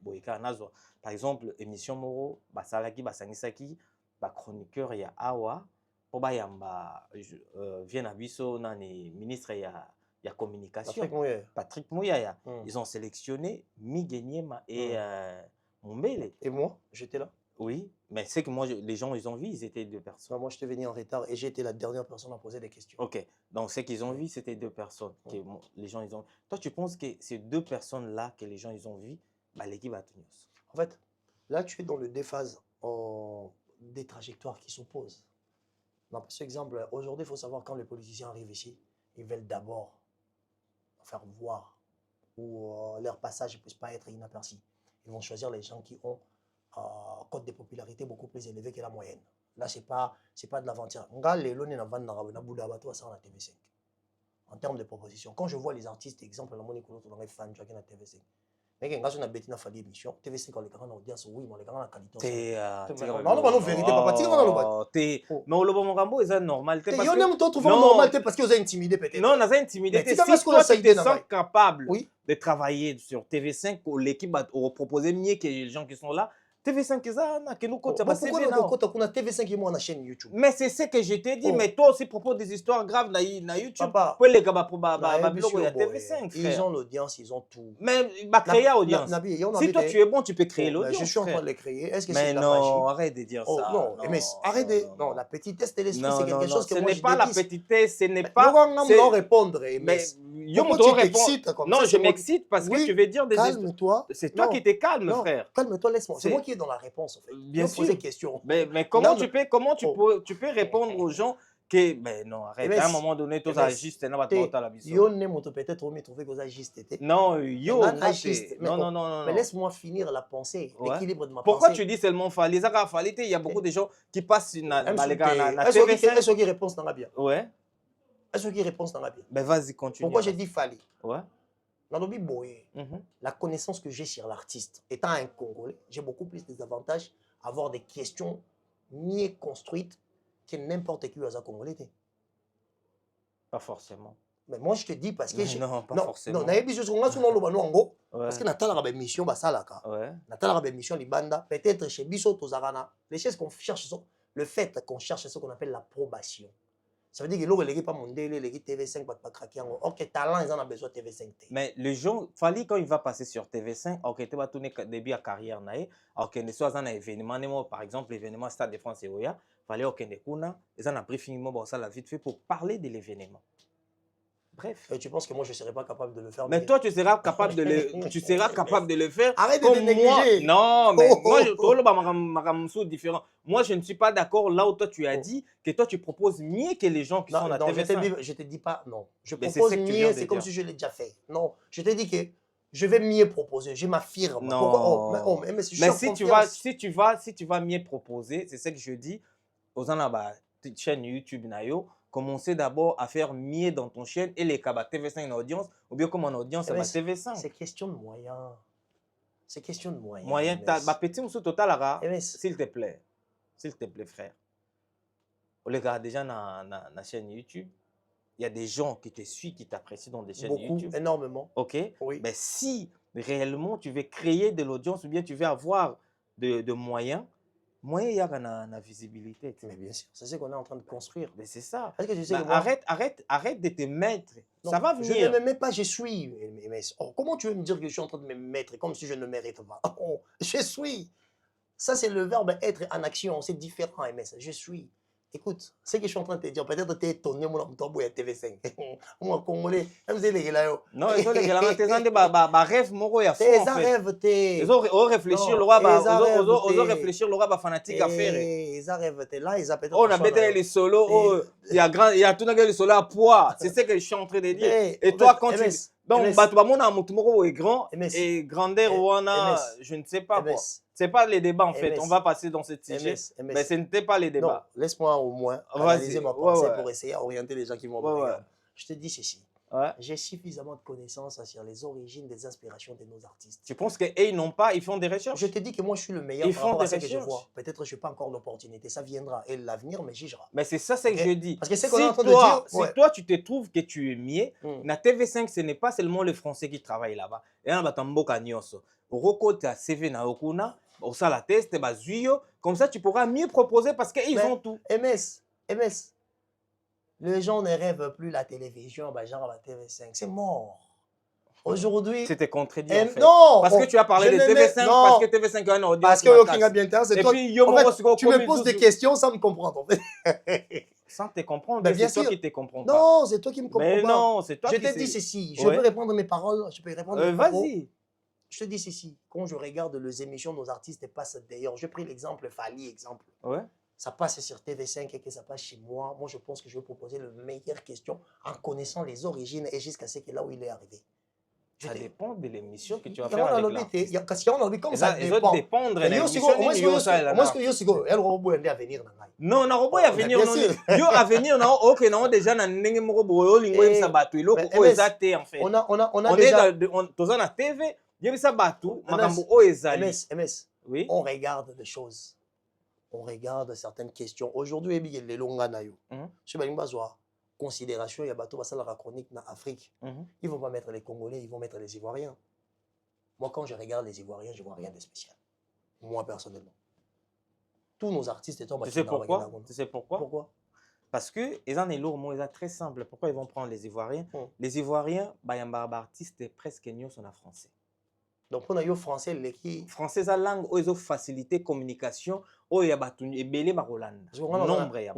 boyeka nazo par exemple émission moko basalaki basangisaki ba chroniqueur ya awa po ba yamba vient na biso nani ministre ya communication Patrick Mouyaya. Ils ont sélectionné Migueniema et Mumbele. Et moi, j'étais là. Oui, mais c'est que moi, les gens, ils ont vu, ils étaient 2 personnes. Moi, je t'ai venu en retard et j'ai été la dernière personne à poser des questions. Ok, donc c'est qu'ils ont vu, c'était 2 personnes. Que les gens, ils ont... Toi, tu penses que ces 2 personnes-là que les gens, ils ont vu, bah, l'équipe va tenir. En fait, là, tu es dans le déphase des trajectoires qui s'opposent. Par exemple, aujourd'hui, il faut savoir quand les politiciens arrivent ici, ils veulent d'abord faire voir où leur passage ne puisse pas être inaperçu. Ils vont choisir les gens qui ont code de popularité beaucoup plus élevé que la moyenne. Là, ce n'est pas de l'aventure. En termes de propositions, quand je vois les artistes, exemple, la Monique Kouloto, on fan de la TV5. Mais quand on a bêté dans la émission, TV5, on les gars en audience, oui, mais les gars en qualité. Non, vérité, papa, tu mais on le rambo, c'est normal. Tu trouves normal parce que vous êtes intimidé peut-être. Non, on a intimidé. Si toi, tu te sens capable de travailler sur TV5, l'équipe va proposer mieux que les gens qui sont là. TV5 que nous compte pourquoi nous TV5 et moi on a chaîne YouTube. Mais c'est ce que je t'ai dit, mais toi aussi propose des histoires graves na YouTube. Pour les gars TV5. Ils ont l'audience, ils ont tout. Mais créer audience. Si toi tu es bon, tu peux créer l'audience. Je suis en train de les créer. Est-ce que c'est la magie? Non, arrête de dire ça. Non, mais arrête de non, la petitesse de l'esprit c'est quelque chose que moi je déteste. Ce n'est pas la petitesse, ce n'est pas non répondre mais tu t'excites comme ça? Non, je m'excite parce que tu veux dire des... Calme-toi. C'est toi qui t'es calme, frère. Calme-toi, laisse-moi. C'est moi qui est dans la réponse, en fait. Bien sûr. Poser question. Mais comment tu peux répondre aux gens que... Ben non, arrête. À un moment donné, tu as juste... Yo ne moto peut-être me trouver que ça juste. Non, yo. Non. Mais laisse-moi finir la pensée, l'équilibre de ma pensée. Pourquoi tu dis seulement Fali? Il y a beaucoup de gens qui passent dans les gars. Est-ce qui réponse dans la bien? Ouais. Est-ce qui réponse dans la bien? Ben vas-y, continue. Pourquoi j'ai dit Fali? Ouais. La connaissance que j'ai sur l'artiste, étant un Congolais, j'ai beaucoup plus d'avantages à avoir des questions mieux construites que n'importe qui à Congolais. Pas forcément. Mais moi, je te dis parce que... Non, pas forcément. Non, parce que Nathalie a une mission, peut-être chez Bissot, les choses qu'on cherche, le fait qu'on cherche ce qu'on appelle l'approbation. Ça veut dire que l'autre, il n'est pas monté, il est TV5, pas craquer. Ok, talent, ils en ont besoin de TV5. Mais le jour, Fali, quand il va passer sur TV5, ok, tu vas tourner début à carrière, ok, ne soit un événement, par exemple, l'événement Stade de France et Oya, Fali, ok, ils ont un briefing, ça l'a vite fait pour parler de l'événement. Bref. Et tu penses que moi, je ne serais pas capable de le faire? Mais toi, tu seras capable de le faire. Arrête de te négliger. Non, mais moi, je différent. Moi, je ne suis pas d'accord là où toi, tu as dit que toi, tu proposes mieux que les gens qui sont à TV5. Je ne te dis pas non. Je propose mieux, c'est comme si je l'ai déjà fait. Non, je te dis que je vais mieux proposer. Je m'affirme. Non. Mais si tu vas mieux proposer, c'est ce que je dis aux gens là-bas, chaîne YouTube, commencer d'abord à faire mieux dans ton chaîne et les cas TV5 en audience, ou bien comme en audience, c'est TV5. C'est question de moyens. C'est question de moyens. Moyen, petit monsieur total, s'il te plaît. S'il te plaît, frère. On regarde déjà dans la chaîne YouTube. Il y a des gens qui te suivent, qui t'apprécient dans des chaînes YouTube. Beaucoup, énormément. Ok. Oui. Mais si réellement tu veux créer de l'audience ou bien tu veux avoir de moyens, il y a une visibilité. Mais bien sûr, c'est ce qu'on est en train de construire. Mais c'est ça. Est-ce que tu sais que moi... arrête de te mettre. Non, ça va venir. Je ne me mets pas, je suis. Comment tu veux me dire que je suis en train de me mettre comme si je ne mérite pas? Je suis. Ça, c'est le verbe être en action. C'est différent, MS. Je suis. Écoute, ce que je suis en train de te dire, peut-être tu es étonné, moi, je TV5. Moi, Congolais, même si les gars, non, ils sont les gars, tu as rêve, mon gars, tes rêves, ils ont réfléchi, le roi, ils ont réfléchi, le roi, fanatique à faire. Ils rêvent, là, ils appellent. On a bêté les solos, il y a tout les solos à poids. C'est ce que je suis en train de dire. Et toi, quand tu. Donc, mon est grand et grandeur, je ne sais pas quoi. Ce n'est pas les débats, en fait. On va passer dans ce sujet. Mais ce n'était pas les débats. Non, laisse-moi au moins analyser ma pensée pour essayer d'orienter les gens qui vont me regarder. Je te dis ceci. J'ai suffisamment de connaissances sur les origines des inspirations de nos artistes. Tu penses qu'ils n'ont pas, ils font des recherches? Je te dis que moi, je suis le meilleur par rapport à ce que je vois. Peut-être que je n'ai pas encore l'opportunité. Ça viendra et l'avenir me jugera. Mais c'est ça, c'est que je dis. Parce que c'est qu'on est en train de dire. Si toi, tu te trouves que tu es mieux, la TV5, ce n'est pas seulement les Français qui travaillent là-bas. Et on va t'emboka nyonso. Roko, tu as CV na okuna. Au la test, comme ça, tu pourras mieux proposer parce qu'ils ont tout. MS. Les gens ne rêvent plus la télévision, genre la TV5. C'est mort. Aujourd'hui. C'était contredit. En fait. Non. Parce que tu as parlé de TV5, parce que TV5 a un audience. Parce que King a bien temps, c'est toi. En fait, tu me poses des questions sans me comprendre. En fait. Sans te comprendre, mais c'est toi qui te comprends pas. Non, c'est toi qui me comprends pas. Mais non, c'est toi qui. Je te dis ceci. Je peux répondre à mes paroles. Je peux répondre à mes propos. Vas-y. Je te dis ceci, quand je regarde les émissions, nos artistes passent d'ailleurs. J'ai pris l'exemple Fali, exemple. Ouais. Ça passe sur TV5 et que ça passe chez moi. Moi, je pense que je vais proposer la meilleure question en connaissant les origines et jusqu'à ce que là où il est arrivé. Ça dépend de l'émission que tu vas faire avec l'artiste. Parce qu'on a dit comme ça dépend. Ça doit dépendre de l'émission. Moi, est-ce que Yosigo, elle va à venir. Non, na robo ya venir non. Yo à venir non, OK non déjà na ndenge moko boyo lingo yebisa bato eloko o ezate en fait. On a déjà toza na TV, yebisa bato makambo o ezali. MS. Oui. On regarde des choses. On regarde certaines questions. Aujourd'hui, il y a les longas na yo. Je vais bazwa considération il y a bato basala la chronique na Afrique. Ils vont pas mettre les Congolais, ils vont mettre les Ivoiriens. Moi quand je regarde les Ivoiriens, je vois rien de spécial. Moi personnellement. Tous nos artistes étant Tu sais pourquoi? Tu sais pourquoi? Pourquoi? Parce que ils ont des lourds mots, ils sont très simples. Pourquoi ils vont prendre les Ivoiriens? Les Ivoiriens, bah artistes presque nous sont en français. Donc, pour nous, français, l'équipe. Français, la langue, ils ont facilité communication. Oh, il y a battu et belé barolanda. Nombre ya.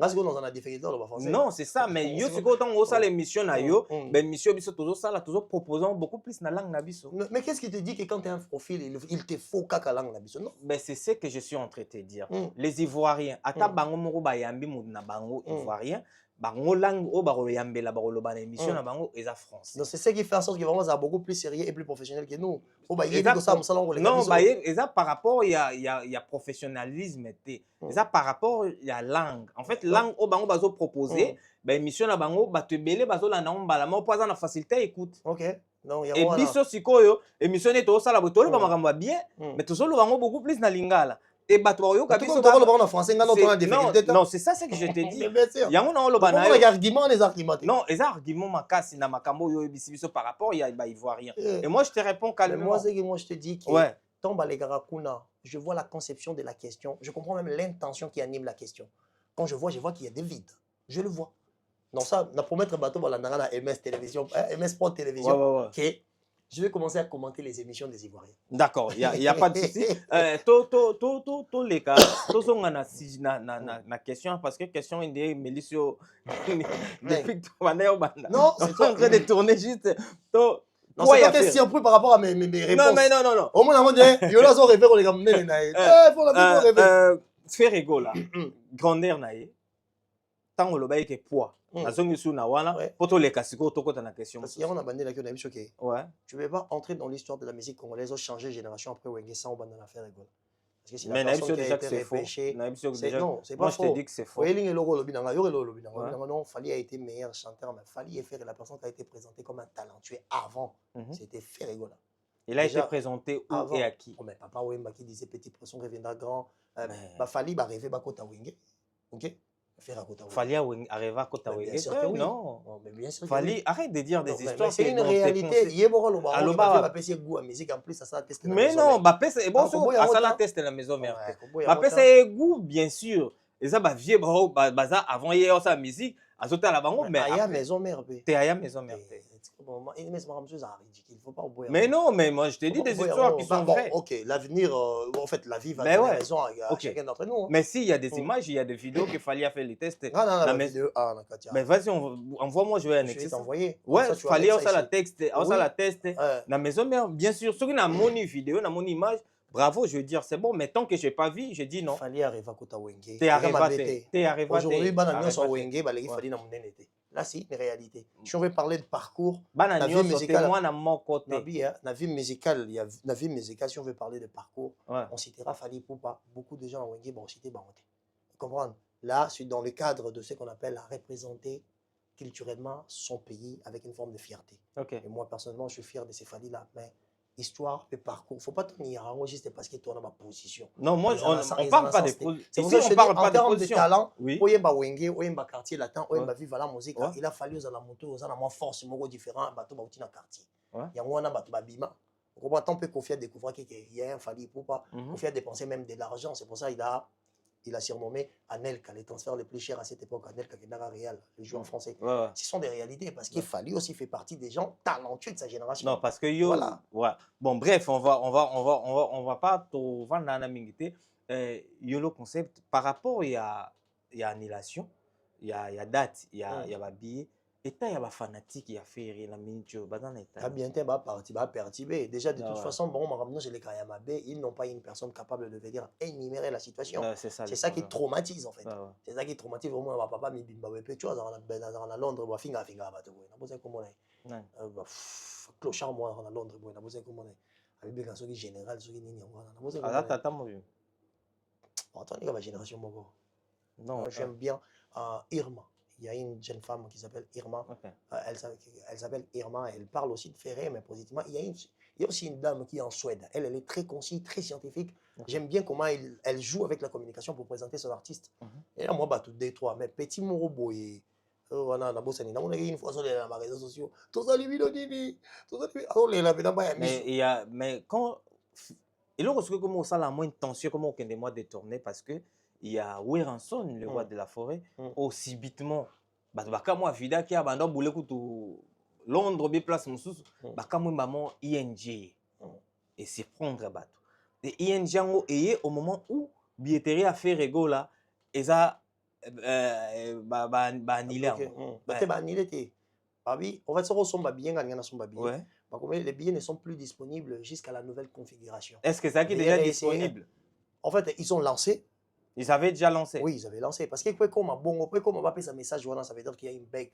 Non, c'est ça, mais yo c'est quand on a l'émission na yo, ben mission biso toujours ça là, toujours proposant beaucoup plus na langue na biso. Mais qu'est-ce qui te dit que quand tu as un profil, il te faut kaka langue na biso, non? Ben c'est ce que je suis en train de te dire. Les Ivoiriens, ata bango moko ba yambi mu na bango Ivoirien, bango langue o baro yambela baro loba na émission na bango eza français. Donc c'est ça qui fait en sorte que vraiment ça beaucoup plus sérieux et plus professionnel que nous. Non, par rapport il y a professionnalisme et ça par rapport il y a langue. En fait langue au bango bazo proposer, ben émission na bango ba te belé bazo la na mbala mo pas na facilité écoute. OK. Non, il y a et biso sikoyo émission ne to sala botolo ba makambo bien, mais to solo bango beaucoup plus na lingala. Et bateau kabiso non, c'est ça ce que je te dis. Yango na lo bana. Les arguments non, les arguments makasi na makambo yo biso par rapport il y a ivoirien. Et moi je te réponds calmement. Moi je te dis que tomba les garakuna, je vois la conception de la question, je comprends même l'intention qui anime la question. Quand je vois qu'il y a des vides. Je le vois. Non ça, na promettre bateau voilà na MS télévision, MS Sport télévision. OK. Je vais commencer à commenter les émissions des Ivoiriens. D'accord, il y a pas de souci. Tous les cas, tous on a na question parce que question est Mélicio depuis que tu vas non, c'est en train de tourner juste. Non, c'est pas surpris par rapport à mes réponses. Non. Au moins, on dit, il y a là, on rêve, on les gamins, faire rigolo là. Grandeur naïe. Tant on le bail que poids. Azongi sou na wana poto le kasiko to kota na question. Parce qu'il y a on a bandé la question choqué. Ouais. Tu veux pas entrer dans l'histoire de la musique congolaise ont changé génération après Wenge sans on bandé l'affaire rigolo. Parce que si la personne qui a été repêchée, non, c'est pas moi faux. je te dis que c'est faux. Oeling et Loro Lobinanga, Yore Lobinanga. Non, Fally a été meilleur chanteur, mais Fally est fait la personne qui a été présentée comme un talentueux avant. C'était fait rigolo. Il a été présenté où et à qui? Oh mais papa Wemba qui disait petit pression reviendra grand. Fally va rêver ba kota Wenge. OK? Fally arriver à Kota Wenge. Non. Mais bien sûr. Fally, arrête de dire des histoires. C'est une réalité. Yeboro Loba va passer goût à musique en plus ça ça tester. Mais non, bah c'est bon ça ça la teste la maison mère. Bah c'est goût bien sûr. Et ça bah vieux bah avant hier ça musique azota la bango mais aya maison mère. T'es aya maison mère. Mais non, mais moi je te dis des histoires qui sont vraies. OK, l'avenir, en fait, la vie va donner raison à chacun d'entre nous. Mais s'il y a des images, il y a des vidéos qu'il fallait faire les tests. Non, vidéo. Mais vas-y, envoie-moi, je vais annexer. Je vais t'envoyer. Ouais, il fallait ça la texte, ça la test. La maison mère, bien sûr, ceux qui ont mon vidéo, mon image, bravo, je veux dire, c'est bon, mais tant que je n'ai pas vu, je dis non. Fallait arriver à Kota Wenge. T'es arrivé. Aujourd'hui, bananion sur Wenge, il fallait dans mon été. Là, c'est une réalité. Si on veut parler de parcours, la vie musicale, la vie musicale, si on veut parler de parcours, on citera Fally Ipupa. Beaucoup de gens à Wenge, on citait Bangote. Vous comprenez? Là, c'est dans le cadre de ce qu'on appelle représenter culturellement son pays avec une forme de fierté. Et moi, personnellement, je suis fier de ces Fally-là. Mais histoire et parcours. Il ne faut pas tenir juste parce que tu as ma position. Non, moi, on ne parle pas de position. C'est pour ça que je dis, en termes de talent, Oyemba Wenge, Oyemba quartier latin, Oyemba vivre la musique, il a fallu aux alentours, aux alentours force, mots différents, bateau bauti dans quartier. Il y a un bateau babima. On peut confier à découvrir qu'il y a un Fally Ipupa, confier à dépenser même de l'argent. C'est pour ça qu'il a surnommé Anelka, les transferts les plus chers à cette époque, Anelka Kenara Real, le joueur français. Ce sont des réalités parce qu'il Fally aussi fait partie des gens talentueux de sa génération. Non, parce que yo, voilà. Bon, bref, on va pas tout vendre dans la mingité. Yo le concept par rapport il y a annulation, il y a date, il y a billet. Et il y a des fanatiques qui ont fait la minute. Bien, perturbé. Déjà, de toute façon, bon, ils n'ont pas une personne capable de venir énumérer la situation. C'est ça qui traumatise, en fait. C'est ça qui traumatise vraiment. Papa, tu vois, dans Londres, clochard, moi, dans Londres, avec un général, attendez, la génération, non, j'aime bien Irma. Il y a une jeune femme qui s'appelle Irma. Elle s'appelle Irma. Elle parle aussi de Ferré, mais positivement. Il y a aussi une dame qui est en Suède. Elle est très concise, très scientifique. J'aime bien comment elle joue avec la communication pour présenter son artiste. Et là, moi, tout des trois. Mais petit Moro Boye. Une fois sur les réseaux sociaux. Mais quand. Et là, comment ça a moins de tension, comment on a moins détourné parce que. Il y a Weranson, le roi de la forêt, aussi subitement. Moi, vida qui a abandonné boule Londres, bien place Moussous, moi maman ING. et surprendre bateau. Et ING yango eye au moment où billetterie a fait rego là et ça annulé yango. Annulé te. Babi, en fait, ça ressemble à bien gagner son babi. Ouais. Les billets ne sont plus disponibles jusqu'à la nouvelle configuration. Est-ce que ça qui est déjà disponible? En fait, ils ont lancé. Ils avaient déjà lancé? Oui, ils avaient lancé. Parce que comme on va passer un message, ça veut dire qu'il y a une bug.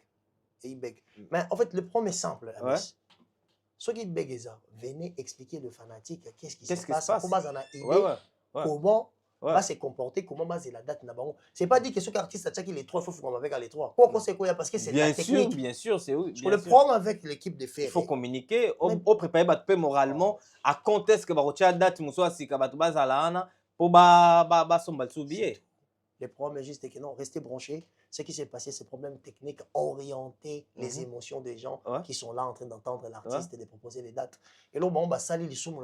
Mais en fait, le problème est simple. Ouais. Ceux qui bug ça, venez expliquer le fanatique qu'est-ce qui se passe. Comment on a idée, comment va se comporter, comment va se la date. C'est pas dit que ceux artistes attaquent les trois, il faut avec les trois. Quoi c'est quoi? Parce que c'est la technique. Bien sûr, c'est oui. Le problème avec l'équipe de Ferré. Il faut communiquer, au préparer battre moralement à quand est-ce que va date muso si ka battu bazalana pour ba somba soubier. Le problème est juste que non, restez branchés. Ce qui s'est passé, c'est problème technique, orienter les émotions des gens qui sont là en train d'entendre l'artiste et de proposer les dates. Et là, on va salir les sous,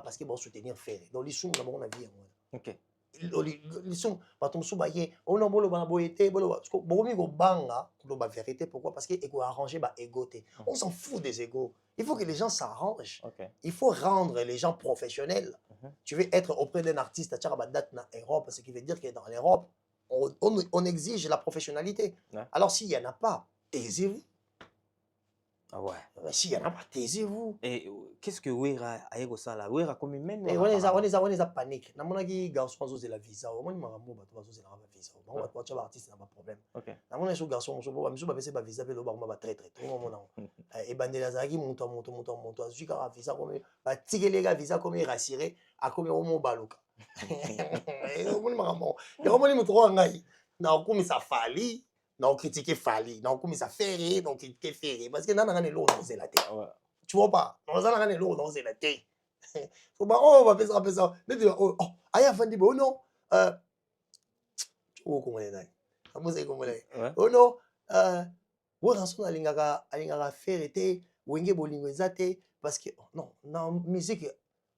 parce qu'ils vont soutenir Ferré. Donc, les sous, on a vu. Ok. Les sous, on a beau boyete, banga, la vérité. Pourquoi? Parce qu'il faut arranger les égos. On s'en fout des égos. Il faut que les gens s'arrangent. Il faut rendre les gens professionnels. Tu veux être auprès d'un artiste à date dans l'Europe, ce qui veut dire que dans l'Europe, on exige la professionnalité. Alors, s'il n'y en a pas, taisez-vous. Ah ouais. S'il n'y en a pas, taisez-vous. Et qu'est-ce que Wera a eu ça là? Wera comme même. On est panique. On a dit garçon a la visa. On a dit maman va la visa. On va pas artiste n'a pas problème. On a dit garçon on va passer ba visa pelo ba ma très. Et bandela zaki monto jusqu'à visa comme ba tigele ga visa comme rassuré a comme au mo baluka. Et on maman. Et on me trop ngai. Na comme ça fali. Non critiquer Fali, non comme ça Ferré, donc critiquer Ferré parce que nan nan l'eau dans la tête. Tu vois pas? Non ça nan l'eau dans la tête. Faut pas on va faire ça. Oh aya fandi bon non. Oh comment est là? Comment c'est comment est? Oh non wo ranson alingaka Ferré te, wenge bolingo ezate parce que non musique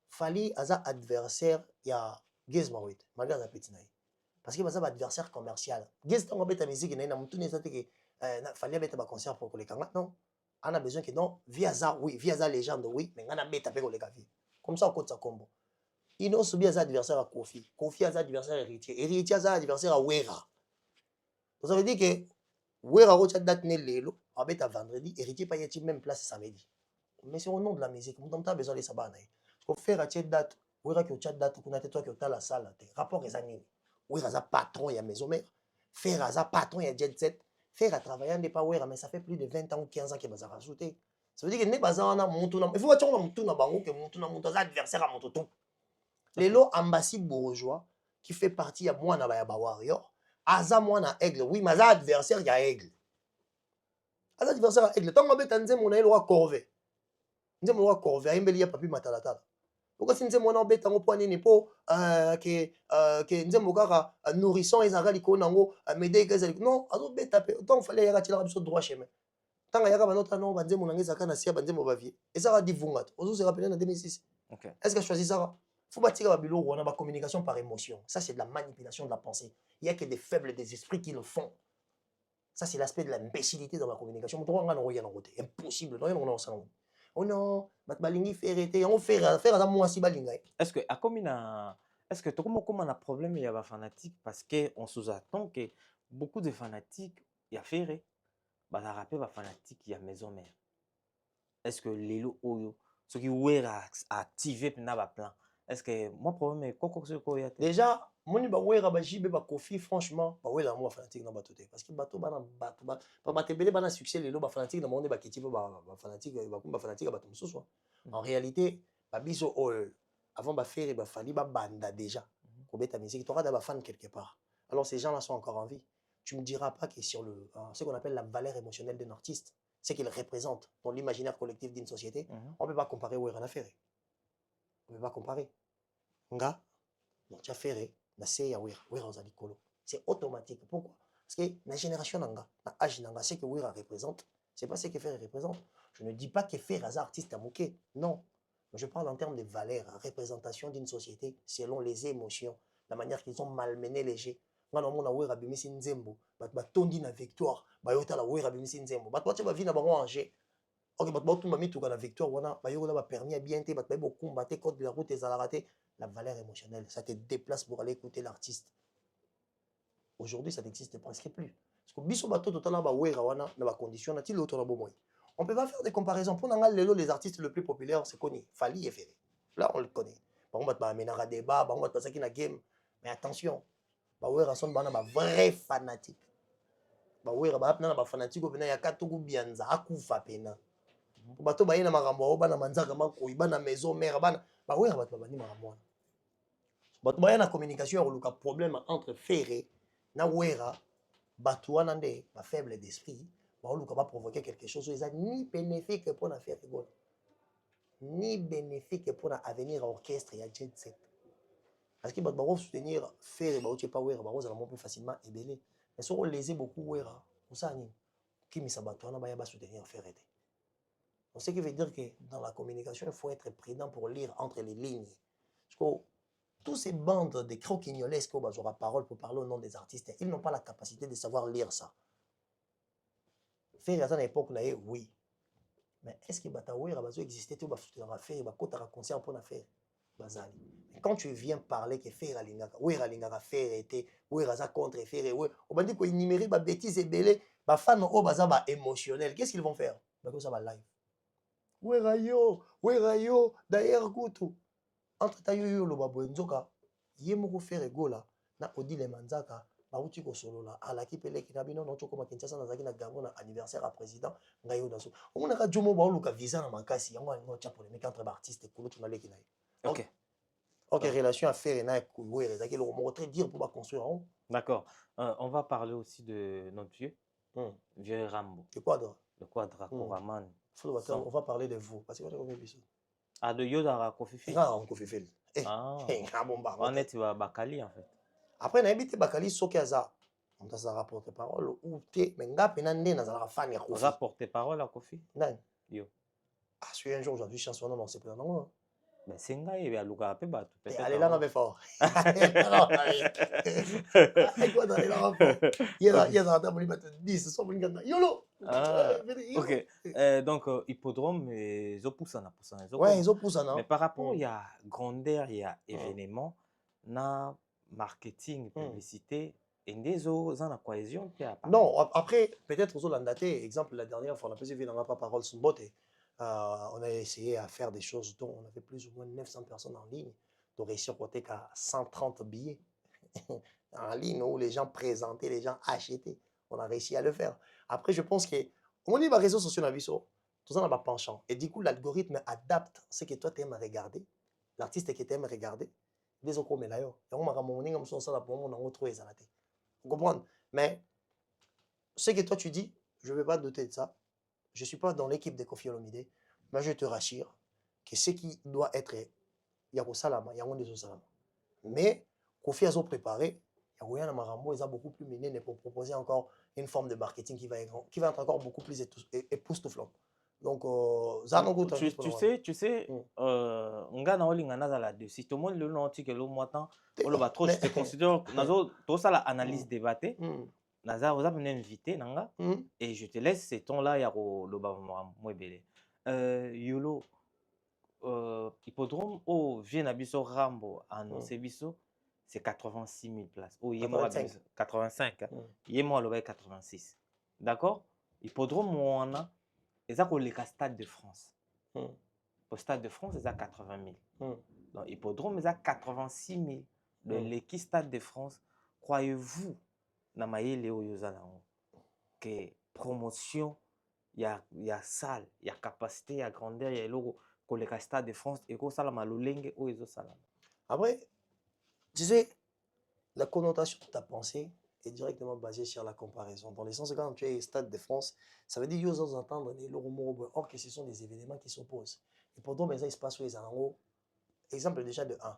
Fali aza adversaire ya Gizmo wit. Magaza petit naï. Parce que c'est un adversaire commercial. Qu'est-ce qu'on a musique na mutu neza te que fallait mettre un concert pour les kanga non. On a besoin que non via ça oui, via ça légende oui, mais on a mettre avec les gavi. Comme ça on compte ça combo. Il nous subit un adversaire à Kofi, Kofi a un adversaire héritier, héritier a un adversaire à Wera. Donc ça veut dire que Wera rocha date né lelo, abeta vendredi, héritier pas y même place samedi. Mais c'est au nom de la musique, on a besoin de ça bana. Parce que faire à date, Wera qui a date qu'on a toi qui a la salle, rapport les années. Oui, il y a patron, il y a maison mère. Faire un patron, il y a jet set. Faire à travailler, on n'est pas mais ça fait plus de 20 ans ou 15 ans qu'il va rajouter. Ça veut dire que n'est pas un montou. Il faut que tu aies un montou dans bango, que montou adversaire à montou. Les lots ambassade bourgeois qui fait partie de moi, na warrior. Aza moi na aigle. Oui, mais adversaire, il y a aigle. Adversaire à aigle. Tant que tu as mon roi corvée. Nous avons roi corvée. Il y a papi matalatala. Pourquoi si nous avons un bête en point de pour que nous avons un nourrisson et un radical nango m'aider que non alors bête tapé autant fallait y avoir la rabis droit chemin tant qu'il y a pas notre nom banze mon angeza kana sia banze mo bavier et ça va divungat on se rappelle en 2006 est-ce que je choisis ça faut bâtir babilo on a la communication par émotion ça c'est de la manipulation de la pensée il y a que des faibles des esprits qui le font ça c'est l'aspect de l'imbécilité dans la communication on a rien en côté impossible non on a oh non, balingi ferrete, on fait à moi si balinga. Est-ce que à combien est-ce que comment un problème il y a des fanatiques parce que on sous-attend que beaucoup de fanatiques il y a ferré, bah ça rappelle des fanatiques il y a maison mère. Est-ce que les lots oyo ceux qui oué activer pendant ba plan. Est-ce que moi problème est quoi ce quoi y a déjà moni ba wera ba jibe ba kofi franchement ba wela moi fanatique na bato te parce que bato bana bato ba matebele bana succès les lots ba fanatique na monde ba kiti ba fanatique ba fanatique bato mususu en réalité ba biso avant ba faire ba fali ba banda déjà ko beta musique tu auras des fans quelque part alors ces gens là sont encore en vie tu me diras pas que sur le ce qu'on appelle la valeur émotionnelle d'un artiste c'est qu'il représente dans l'imaginaire collectif d'une société on peut pas comparer Wera na Ferré on peut pas comparer nga donc tu as Ferré na c'est ya Wera ozali kolo c'est automatique pourquoi parce que la génération nanga na âge nanga c'est que Wera représente c'est pas ce que Ferré représente je ne dis pas que Ferré est artiste à moquer non je parle en termes de valeur représentation d'une société selon les émotions la manière qu'ils ont malmené les gens nga na mona Wera bimisi nzembo ba tondi na victoire ba yota la Wera bimisi nzembo ba toche ba vi na bango angé ok, bah tout m'a mis tout la victoire, voilà, bah yo là permis à bien te, bah beaucoup combattre contre la route et ça l'a raté. La valeur émotionnelle, ça te déplace pour aller écouter l'artiste. Aujourd'hui, ça n'existe presque plus. Parce que biso bato totalement ba wera wana na ba condition na ti l'autre na bomoy. On peut pas faire des comparaisons. Pour les artistes le plus populaires, c'est connu. Fali et Ferré. Là, on le connaît. Par contre, on va débat, on va passer na game. Mais attention, ba wera son bana ba vrai fanatique. Ba wera ba na ba fanatique au ya katugu bianza akufa pena. Bato ba yena marambo bana manzaka mako ibana maison mère bana ba wera bato ba ni marambo. Bato ba yena communication ya luka problème entre Ferré na wera bato wana nde ba faible d'esprit. Baoluka va provoquer quelque chose ni bénéfique pour la faire rigole ni bénéfique pour l'avenir orchestre et jet set parce que va soutenir faire ba pas wera ba za plus facilement ébélé mais si on lésé beaucoup wera osani qui mi sabato wana ba soutenir faire aider. Donc ce qui veut dire que dans la communication il faut être prudent pour lire entre les lignes parce que tous ces bandes de croquignolesques qui ont parole pour parler au nom des artistes, ils n'ont pas la capacité de savoir lire ça. Faire à une époque là, oui. Mais est-ce que Bataoué a existé tout va faire va côté concert pour faire bazali. Quand tu viens parler que faire alingaka, oui alingaka faire était, oui raza contre faire, oui, on va dire que énumérer ba bêtises et belé, ba fan au baza ba émotionnel. Qu'est-ce qu'ils vont faire? Bah ça va live. Oui rayo, d'ailleurs kutu. Entre tayo yo lo babo nzoka, yemoko faire gola na odile manzaka. Bauti ko solo la alaki pele ki na bino no choko makinchasa na zaki na Gabon na anniversaire à président ngayo daso on a jomo ba luka visa na makasi yango ngo cha polémique entre artistes et kulo tunaleki na OK relation à faire na kuwere zaki le montrer dire pour construire. D'accord. On va parler aussi de notre vieux Rambo le quadre Koraman. On va parler de vous parce que on est biso de Yodara Kofifi Kofifi on est Bakali en fait. Après, na ebite bakali soki aza on doit rapporter parole ou te mais nga pena nde na zala fan ya Kofi. Rapporter parole à Kofi. Nani? Yo. Ah, si un jour aujourd'hui chanson non c'est pas non. Mais c'est nga il a luka pe ba tout. Allez là on va fort. Et quoi d'aller là fort. Il y a dans mon limite 10 so mon ganda. Yolo. OK. Donc hippodrome et zopusana pusana. Ouais, zopusana. Mais par rapport il y a grandeur, il y a événement na marketing, publicité, et des autres en cohésion. Non, après, peut-être aux autres, exemple, la dernière fois, on a pu vivre dans ma parole sur botte. On a essayé à faire des choses dont on avait plus ou moins 900 personnes en ligne, de réussir à côté qu'à 130 billets en ligne où les gens présentaient, les gens achetaient. On a réussi à le faire. Après, je pense que, au niveau des réseaux sociaux, tout ça n'a pas penchant. Et du coup, l'algorithme adapte ce que toi, tu aimes regarder, l'artiste que tu aimes regarder. Des autres comme là, vous comprenez? Mais ce que toi tu dis, je ne vais pas douter de ça. Je ne suis pas dans l'équipe de Koffi Olomide, mais je te rassure que ce qui doit être Yarosalama, Salama. Mais Koffi a préparé, Yaroyana Marambo, ils ont beaucoup plus mené pour proposer encore une forme de marketing qui va être encore beaucoup plus époustouflante. Donc, tu sais, on gagne en ligne là-dessus. Tout le monde le nom que le matin, on va trop. Je te considère, tout ça l'analyse débattée. Naza, vous avez invité nanga et je te laisse ces tons-là y a le bas moi belé. Yolo, hippodrome au Viennabiso Rambo annoncé biso c'est 86 000 places. Oh, 85. Yémo le 86. D'accord? Hippodrome on a et ça pour le Stade de France. Au Stade de France, c'est à 80 000. Donc, hippodrome, c'est à 86 000. L'équipe Stade de France, croyez-vous, que promotion, il y a salle, il y a capacité, il y a grandeur, il y a logo, que le Stade de France, et que ça la malolenge ou ils ont Après, tu sais, la connotation de ta pensée est directement basée sur la comparaison. Dans le sens que quand tu es au Stade de France, ça veut dire qu'ils osent entendre les logos, or que ce sont des événements qui s'opposent. Et pourtant, mais ça, il se passe où les en exemple déjà de 1.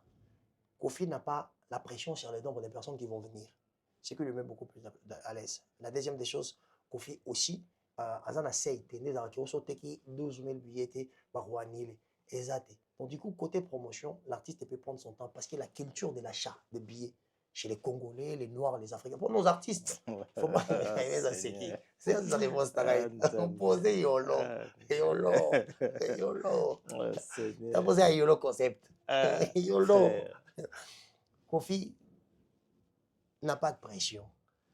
Koffi n'a pas la pression sur les nombres des personnes qui vont venir. Ce qui lui met beaucoup plus à l'aise. La deuxième des choses, Koffi aussi, Azana Seite, né dans le 12 000 billets, Barouanil, Ezate. Donc, du coup, côté promotion, l'artiste peut prendre son temps parce que la culture de l'achat de billets chez les Congolais, les Noirs, les Africains. Pour nos artistes, il ne faut pas c'est qui. C'est ça les réponses. Posé Yolo. Yolo. Yolo. Tu as posé un Yolo concept. Yolo. Kofi n'a pas de pression.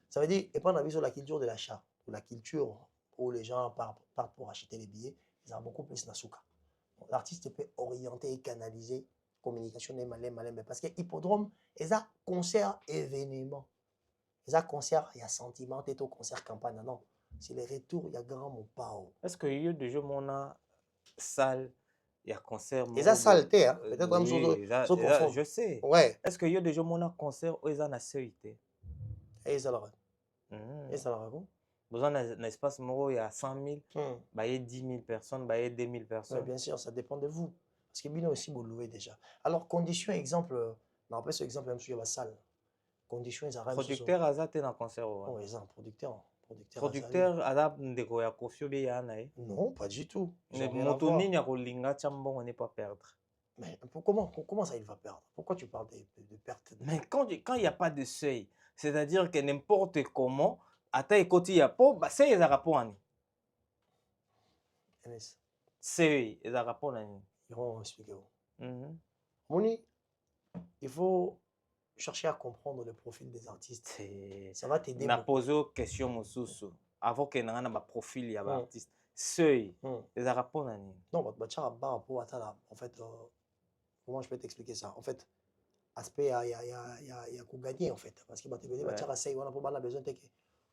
Ça veut dire, et prendre la vie sur la culture de l'achat, ou la culture où les gens partent pour acheter les billets, ils ont beaucoup plus Nasuka. L'artiste peut orienter et canaliser communication des malins, mais parce que hippodrome, ils ont concert événement. Ils ont concert, il y a sentiment, et au concert campagne. Non, c'est les retours, il y a grand mot pao. Est-ce qu'il y a déjà mon salle, il y a concert? Ils ont saleté, hein? Peut-être même chose. Je sais. Ouais. Est-ce qu'il y a déjà mon concert où ils ont la sécurité? Et ils ont la Et ça la raconte. Besoin d'un espace, il y a 100 000, il y a 10 000 personnes, il y a 2 000 personnes. Ouais, bien sûr, ça dépend de vous. Parce que bien aussi, vous louez déjà. Alors, condition, exemple, on appelle ce exemple même sur la salle. Condition, ils arrivent. Producteur, Azat est dans le concert. Oui, ils ont producteur. Producteur, Azat, ndeko ya Kofio Beyana. Non, pas du tout. Mais Motonini, Rolinga, Chambon, on n'est pas perdre. Mais comment ça, il va perdre? Pourquoi tu parles de perte? Mais quand il n'y a pas de seuil, c'est-à-dire que n'importe comment, ata ekoti ya po ba seuil ezaka po ani. Seuil ezaka po nani. Ils vont expliquer. Moni, il faut chercher à comprendre le profil des artistes. Ça va t'aider. Na poser une question mosusu avant que na ba profil ya ba artiste. Seuil ezaka po nani. Non, bah tiens par rapport à ça en fait comment je peux t'expliquer ça? En fait, aspect il y a qu'on gagner en fait parce que bah tu veux dire bah tiens seuil on a pas besoin de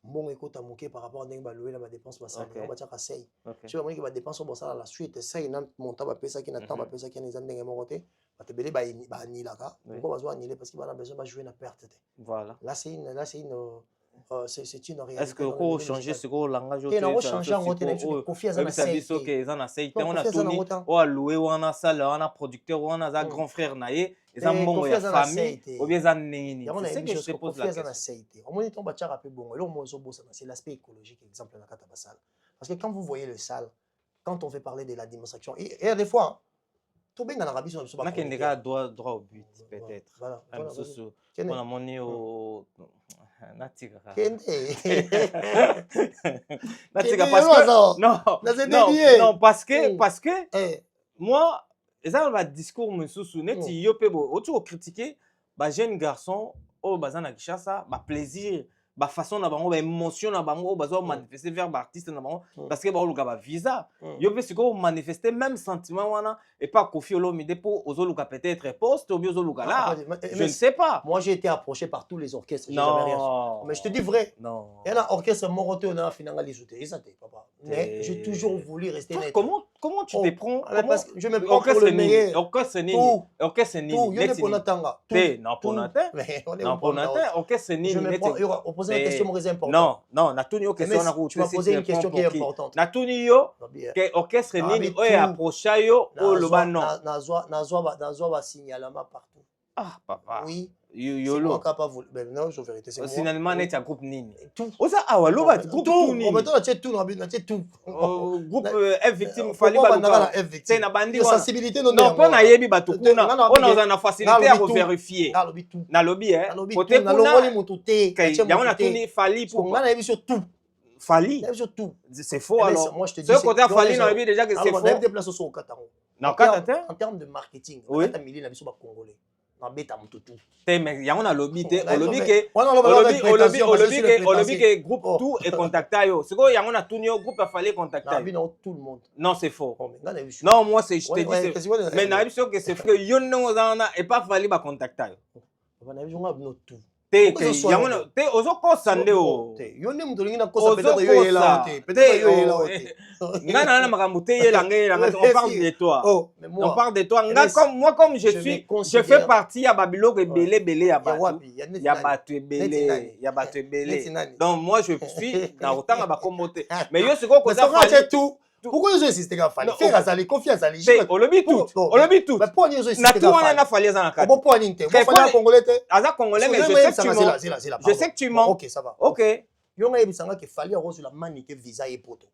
bon écoute à moquer par rapport à des louer la dépense va ça on va dire seuil. Tu vois moi qui va dépenser bon ça la suite seuil n'a montant va payer ça qui n'attend pas payer ça qui n'est jamais monté bah te belé bah ni là ka pourquoi besoin ni parce qu'il va besoin de jouer la perte. Voilà. Là c'est une c'est une réalité. Est-ce que vous changer ce que langage autre? On change en route confiance à ça dit que ils en acceptent on a tout on a loué on a salle on a producteur on a grand frère naé ils ont bon ya famille ou bien ça nini c'est que je te pose la question. On moni ton bachar un peu bon et là on c'est l'aspect écologique exemple na kata basal parce que quand vous voyez le sale quand on fait parler de la démonstration et des fois tout bien dans l'Arabie sur on a qu'un gars droit au but peut-être voilà on a monné au Natika parce que moi ça va discours mususu neti yo pe bo otu critiquer ba jeune garçon o bazana kishasa ba plaisir ba façon na bango ba émotion na bango bazo manifester vers ba artiste na bango parce que ba oluka ba visa yo pe siko manifester même sentiment wana et pas Koffi Olomide pour ozoluka peut-être poste ou bien ozoluka là je ne sais pas. Moi j'ai été approché par tous les orchestres, j'ai jamais rien su. Mais je te dis vrai. Non. Il y a un orchestre Moroté on a finalement les soutenir ça papa. Mais j'ai toujours voulu rester net. Comment tu te prends? Parce que je me prends pour le meilleur. Orchestre ni tout yo ne pona tanga. Non ponata. Non ponata orchestre ni. Je me prends on pose une question très importante. Non, na tuni yo question na ku tu vas poser une question qui est importante. Na tuni yo que orchestre ni oyo approcha yo o loba non. Nazwa ba signalement partout. Ah papa. Oui. Yolo. Ben non, je vérité c'est moi. Finalement net ya groupe nini. Tout. Oza awa loba groupe tout nini. On mettant na tout na tout. Groupe F victime fali ba na F victime. C'est na bandi wa. Sensibilité non. Non, pas na yebi batu kuna. On a na facilité à vérifier. Na lobi tout. Na lobi Côté kuna. Na longoli mutu te. Ya on a tuni fali pour. On a yebi sur tout. Fali. Sur tout. C'est faux alors. Moi je te dis. Ce côté fali na yebi déjà que c'est faux. On a des places au Qatar. En termes de marketing, oui. On a mis les Congolais. Mais il y a un lobby que groupe tout est contacté. C'est quoi il y a un tout groupe a fallu contacter. Tout le monde. Non, c'est faux. Non, moi c'est je te dis mais n'a sûr que c'est que yon n'ozana et pas fallu ba contacter. On a vu tout. Te ozo kosande o. Yone mutolingi na kosa peut-être yo yela ote. Peut-être yo yela ote. Ngana na makambo te yela on parle de toi. On parle de toi. Comme je suis, je fais partie ya Babylone et belé ya batu. Ya batu belé. Donc moi je suis na otanga ba komote. Mais yo siko kosa fait tout. Pourquoi ils ont insisté à faire? Faire Azali, confiance à l'Égypte. On le vit tout. On le vit tout. Mais pourquoi ils ont insisté à faire? On a fallu à la bon point n'inte. Bon point congolais. Aza congolais mais je sais que tu mens. Ok, ça va. Ok. Yonga ebisanga ke fali rose la manike visa et poto.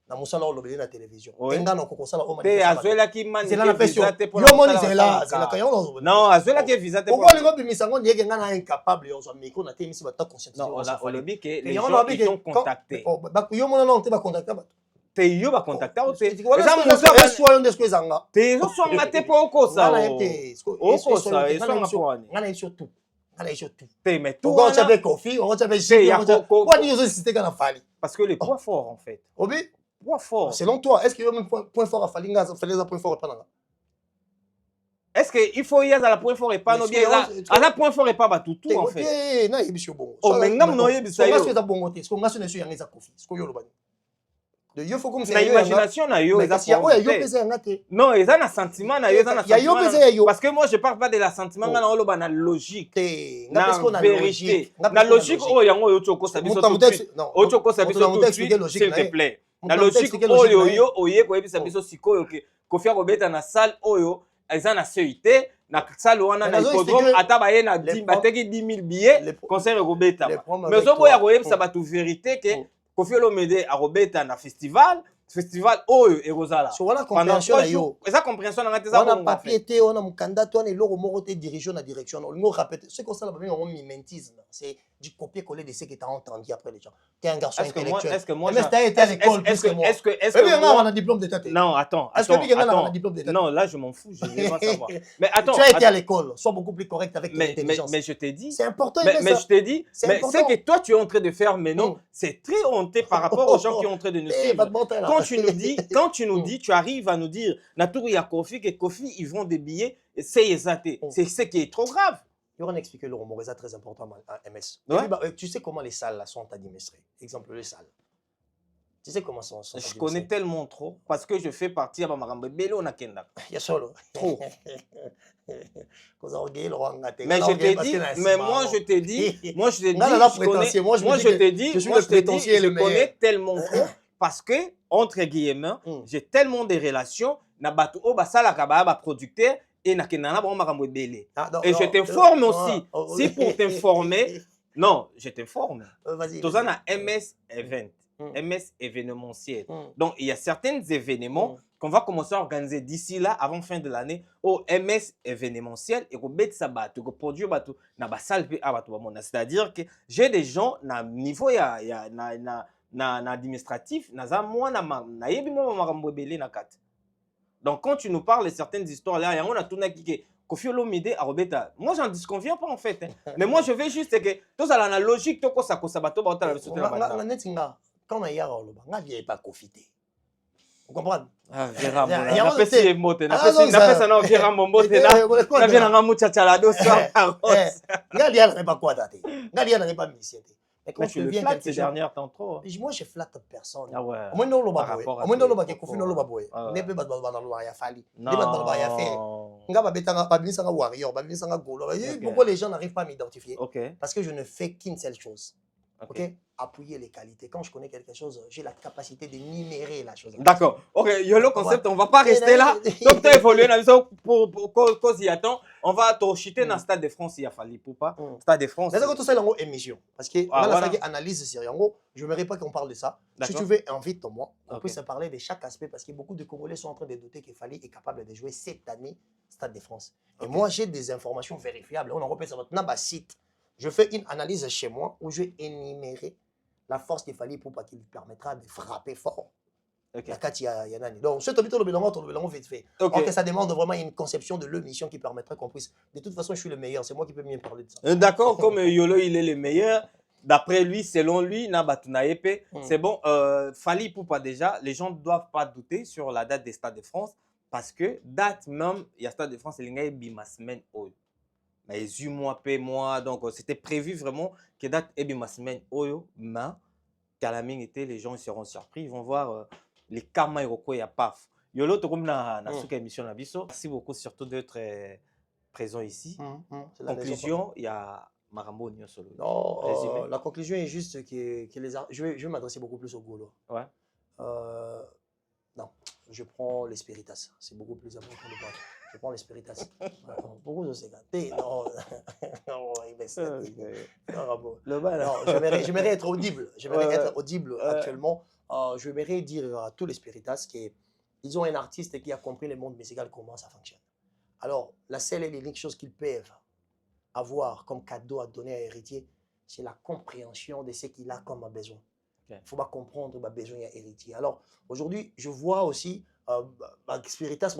na musala olobeli na télévision. Tenga na kokosala o manifeste. Te azola ki man visa te pour la moni zela kayo. Non, azola ki visa te pour. Pourquoi les bimisa ngo ndeke ngana incapable yo so miko na te misi bata conscientisation. Non, on olobi que les gens qui sont contactés. Ba yo mona non te ba contacter ba. Te yo ba contacter o te. Eza musa soyo ndesko ezanga. Te zo so ngate po okosa. Okosa, eso ngaponi. Ngana surtout. Ngana surtout. Te mais tout. On t'avait coffee, on t'avait jus. Pourquoi tu nous insistes qu'on a fallu? Parce que les points forts en fait. Obi? Points forts. Selon toi, est-ce qu'il y a un point fort à fallu? Fallait un point fort et pas. Est-ce qu'il faut y avoir un point fort et pas non bien un point fort et pas tout en fait. Non, il est bon. Oh mais ngam no yebi ça yo. Est-ce que ça bon côté? Est-ce qu'on a sur les yanga coffee? Est-ce qu'on y a le ban? De yo faut comme ça. Na imagination na yo eza pour yo pesa ngate. Non, ils ont un sentiment na yo eza na sentiment. Yo pesa yo. Parce que moi je parle pas de la sentiment ngana oloba na logique. Na vérité. Na logique oh yango yo toko sabiso tout de suite. Oh toko sabiso tout de suite s'il te plaît. Na logique oyo yo oye ko yebisa biso sikoyo ke Koffi Arobeta na salle oyo eza na CET na salle wana na hippodrome ata baye na bateki 10 000 billets concert Arobeta. Mais zo boya ko yebisa batu vérité ke Koffi Arobeta na festival oyo ekozala. So wana compréhension na yo. Eza compréhension na ngate za on a papier te on a mukanda to na eloko moko te dirigeant na direction. On ngo répéter ce qu'on ça la babinga on mimétisme. C'est du copier-coller de ce que tu as entendu après les gens. Tu es un garçon intellectuel. Est-ce que moi mais tu as été à l'école plus que moi. Est-ce que moi on a un diplôme d'état? Non, attends. Est-ce que on a un diplôme d'état? Non, là je m'en fous, je veux pas savoir. Mais attends. Tu as été à l'école, sois beaucoup plus correct avec ton intelligence. Mais je t'ai dit. C'est important. Mais je t'ai dit, mais c'est que toi tu es en train de faire mais non, c'est très honté par rapport aux gens qui sont en train de nous suivre. Quand tu nous dis, tu arrives à nous dire Naturi ya Koffi que Koffi ils vendent des billets, c'est exacté. C'est ce qui est trop grave. Il y aura expliqué le Romoré, c'est très important à MS. Ouais. Puis, bah, tu sais comment les salles là, sont administrées. Exemple, les salles. Tu sais comment sont je connais tellement trop parce que je fais partie de ma Bello na Kenda. Il y a solo. Trop. Mais je t'ai dit, mais moi je t'ai dit, je connais tellement trop parce que entre guillemets, j'ai tellement de relations na batu o basala kaba ba producteur. Et je t'informe aussi. Si pour t'informer, non, je t'informe. Vas-y. Tout ça, on a MS Event, MS événementiel. Donc, il y a certains événements qu'on va commencer à organiser d'ici là, avant fin de l'année, au MS événementiel, et qu'on met ça, qu'on produit, c'est-à-dire que j'ai des gens, à niveau, administratif, donc, quand tu nous parles de certaines histoires là, on a tout qui Koffi Arobeta. Moi, j'en disconviens pas en fait. Mais moi, je veux juste que tout ça, la logique, tout ça, ça bateau, quand on a hier, on n'a pas Koffi. Vous comprenez? Ah, Vera Mola. On a fait ces mots, on a fait ça, on a fait un mombo, on a fait un moucha chalado, ça. Ngalia n'a pas quoi dater. Ngalia n'a pas mission. Mais tu le flattes ces dernières temps trop. Moi, je flatte personne. Ah ouais. Au moins, on l'a pas. Au moins, on l'a pas. Koffi, on l'a pas. Ne peut pas ya fali. Ne peut pas ya faire. Ngaba betanga babisanga warrior, babisanga golo. Pourquoi les gens n'arrivent pas à m'identifier? Parce que je ne fais qu'une seule chose. Ok? Appuyer les qualités. Quand je connais quelque chose, j'ai la capacité de numérer la chose. D'accord. Ok, YOLO concept, on va pas rester là. Donc, tu as évolué pour cause y attend. On va te chiter dans le Stade de France, il a fallu pour pas. Stade de France. Mais c'est tout ça dans l'émission. Parce que voilà. Analyse sur Yango, je ne verrai pas qu'on parle de ça. Si tu veux, invite-moi. On peut se parler de chaque aspect parce que beaucoup de Congolais sont en train de douter qu'il fallait est capable de jouer cette année Stade de France. Et moi, j'ai des informations vérifiables. On en repère sur notre site. Je fais une analyse chez moi où je vais énumérer la force qu'il fallait pour pas qu'il permettra de frapper fort. Donc, ce que vite fait. Donc, ça demande vraiment une conception de l'émission qui permettrait qu'on puisse. De toute façon, je suis le meilleur. C'est moi qui peux mieux parler de ça. D'accord, comme YOLO, il est le meilleur. D'après lui, selon lui, c'est bon. Fally Ipupa déjà, les gens ne doivent pas douter sur la date des Stades de France parce que date même, il y a Stade de France, il y a une semaine. Mais 8 mois, mois, donc c'était prévu vraiment que date ma semaine oyo, mais Kalaming était, les gens seront surpris, ils vont voir les karma iroko et paf. Yolo to comme na suka émission na biso. Merci beaucoup surtout d'être présent ici. Conclusion, il y a Marambo Nyosolo. Non, la conclusion est juste que les je vais m'adresser beaucoup plus au Golo. Ouais. Non, je prends l'Esperitas, c'est beaucoup plus important de parler. Je prends l'Esperitas. Beaucoup de ces gars. Non, j'aimerais être audible. J'aimerais être audible actuellement je voudrais dire à tous les spiritas qu'ils ont un artiste qui a compris le monde musical, comment ça fonctionne. Alors, la seule et l'unique chose qu'ils peuvent avoir comme cadeau à donner à héritier, c'est la compréhension de ce qu'il a comme besoin. Il faut pas comprendre le besoin à héritier. Alors, aujourd'hui, je vois aussi spiritas,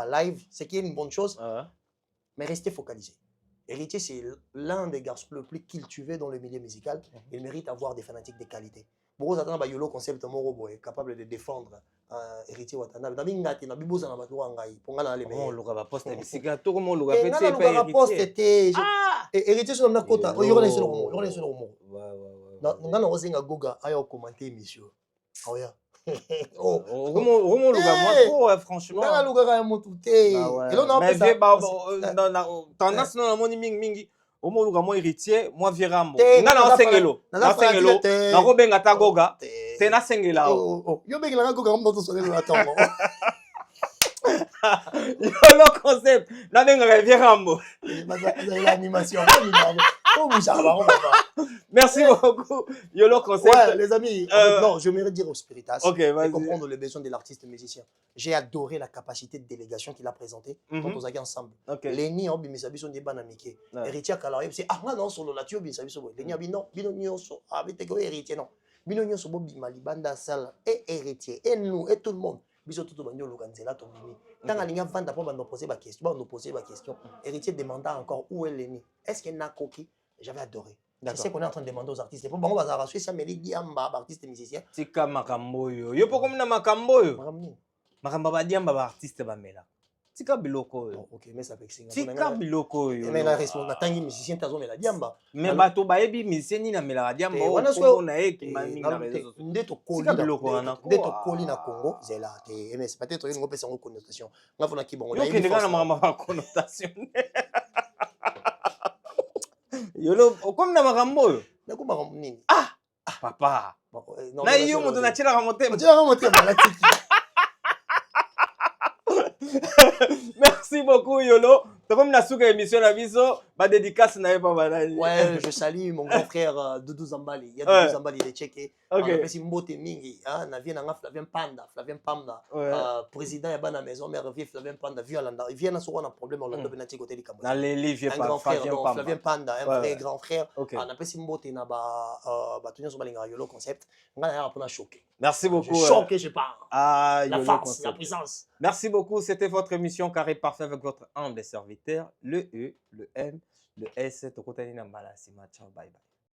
live, ce qui est une bonne chose, mais restez focalisé. Héritier, c'est l'un des garçons le plus cultivé dans le milieu musical. Il mérite d'avoir des fanatiques de qualité. Beaucoup d'attendent Yolo concept morobo est capable de défendre héritier Watanabe. Na bingati na bibuza na batu wangai. Ponga na le me. Oh luka ba poste bisiga to mo luka peti pe héritier. Héritier sur na kota. Yoro na sur mo. Yoro na sur mo. Na ngana ozinga goga ayo commenter émission. Oya. Romo luka moi trop franchement. Ngana luka ka mo tuté. Elo na pesa. Tendance na moni mingi. Omo luka moi héritier, moi virambo. Nga na sengelo. Na sengelo. Na robenga ta goga. Te na sengela. Yo benga na goga mbo to sengelo atongo. Yolo concept. Na benga virambo. L'animation. Merci beaucoup. Yolo concept. Ouais, les amis, non, je voudrais dire aux spiritas de comprendre les besoins de l'artiste musicien. J'ai adoré la capacité de délégation qu'il a présentée quand on a ensemble. Léni, on bimisa biso ndeba na mike. Héritier Kalari, c'est ah non solo la tio bimisa biso. Léni abino, bino nyonso, avec ko héritier non. Bino nyonso bo bimali banda sala et héritier et nous et tout le monde. Biso tout banyo lokanzela to mimi. Tant alinga vanda po bando poser ba question, héritier demanda encore où est Léni. Est-ce qu'il n'a coquille? J'avais adoré. C'est ce qu'on est en train de demander aux artistes. Pour bon, on va rassurer ça, mais les diamba, artistes musiciens. C'est comme Makamboyo. Yo pourquoi na Makamboyo? Makamba ba diamba ba artiste ba mela. Tika biloko yo. OK, mais ça fait que Tika biloko yo. Mais la responsable tangi musicien tazo mela diamba. Mais bato ba yebi musicien ni na mela diamba. On a e ki mami na réseau. Ndeto koli na Congo, zela te. Mais c'est peut-être une grosse connotation. Nga fona ki bongo. Yo ke ndeka na mama connotation. Yolo, comme na makambo yo. Na ko makambo nini? Ah, papa. Na yo moto na tshela ka motema. Tshela ka motema la tiki. Merci beaucoup Yolo. Comme la souka émission la viso, ma dédicace n'avait pas banani. Ouais, je salue mon grand frère Doudou Zambali. Il y a Doudou Zambali, il est tchéké. OK. Merci Mbote Mingi, hein, na vie na Flavien Panda, président ya bana maison mère vie Flavien Panda, Violanda. Il vient na so on a problème on l'a donné na côté du Cameroun. Na les vieux pas Flavien Panda, un vrai grand frère. On a pesi Mbote na ba tunya so balinga Yolo concept. Ngana ya pour choqué. Merci beaucoup. Choqué je pars. Ah, la force, la puissance. Merci beaucoup, c'était votre émission Carré Parfait avec votre humble serviteur, le E, le M, le S, Tokotani Nambala Sima. Ciao, bye bye.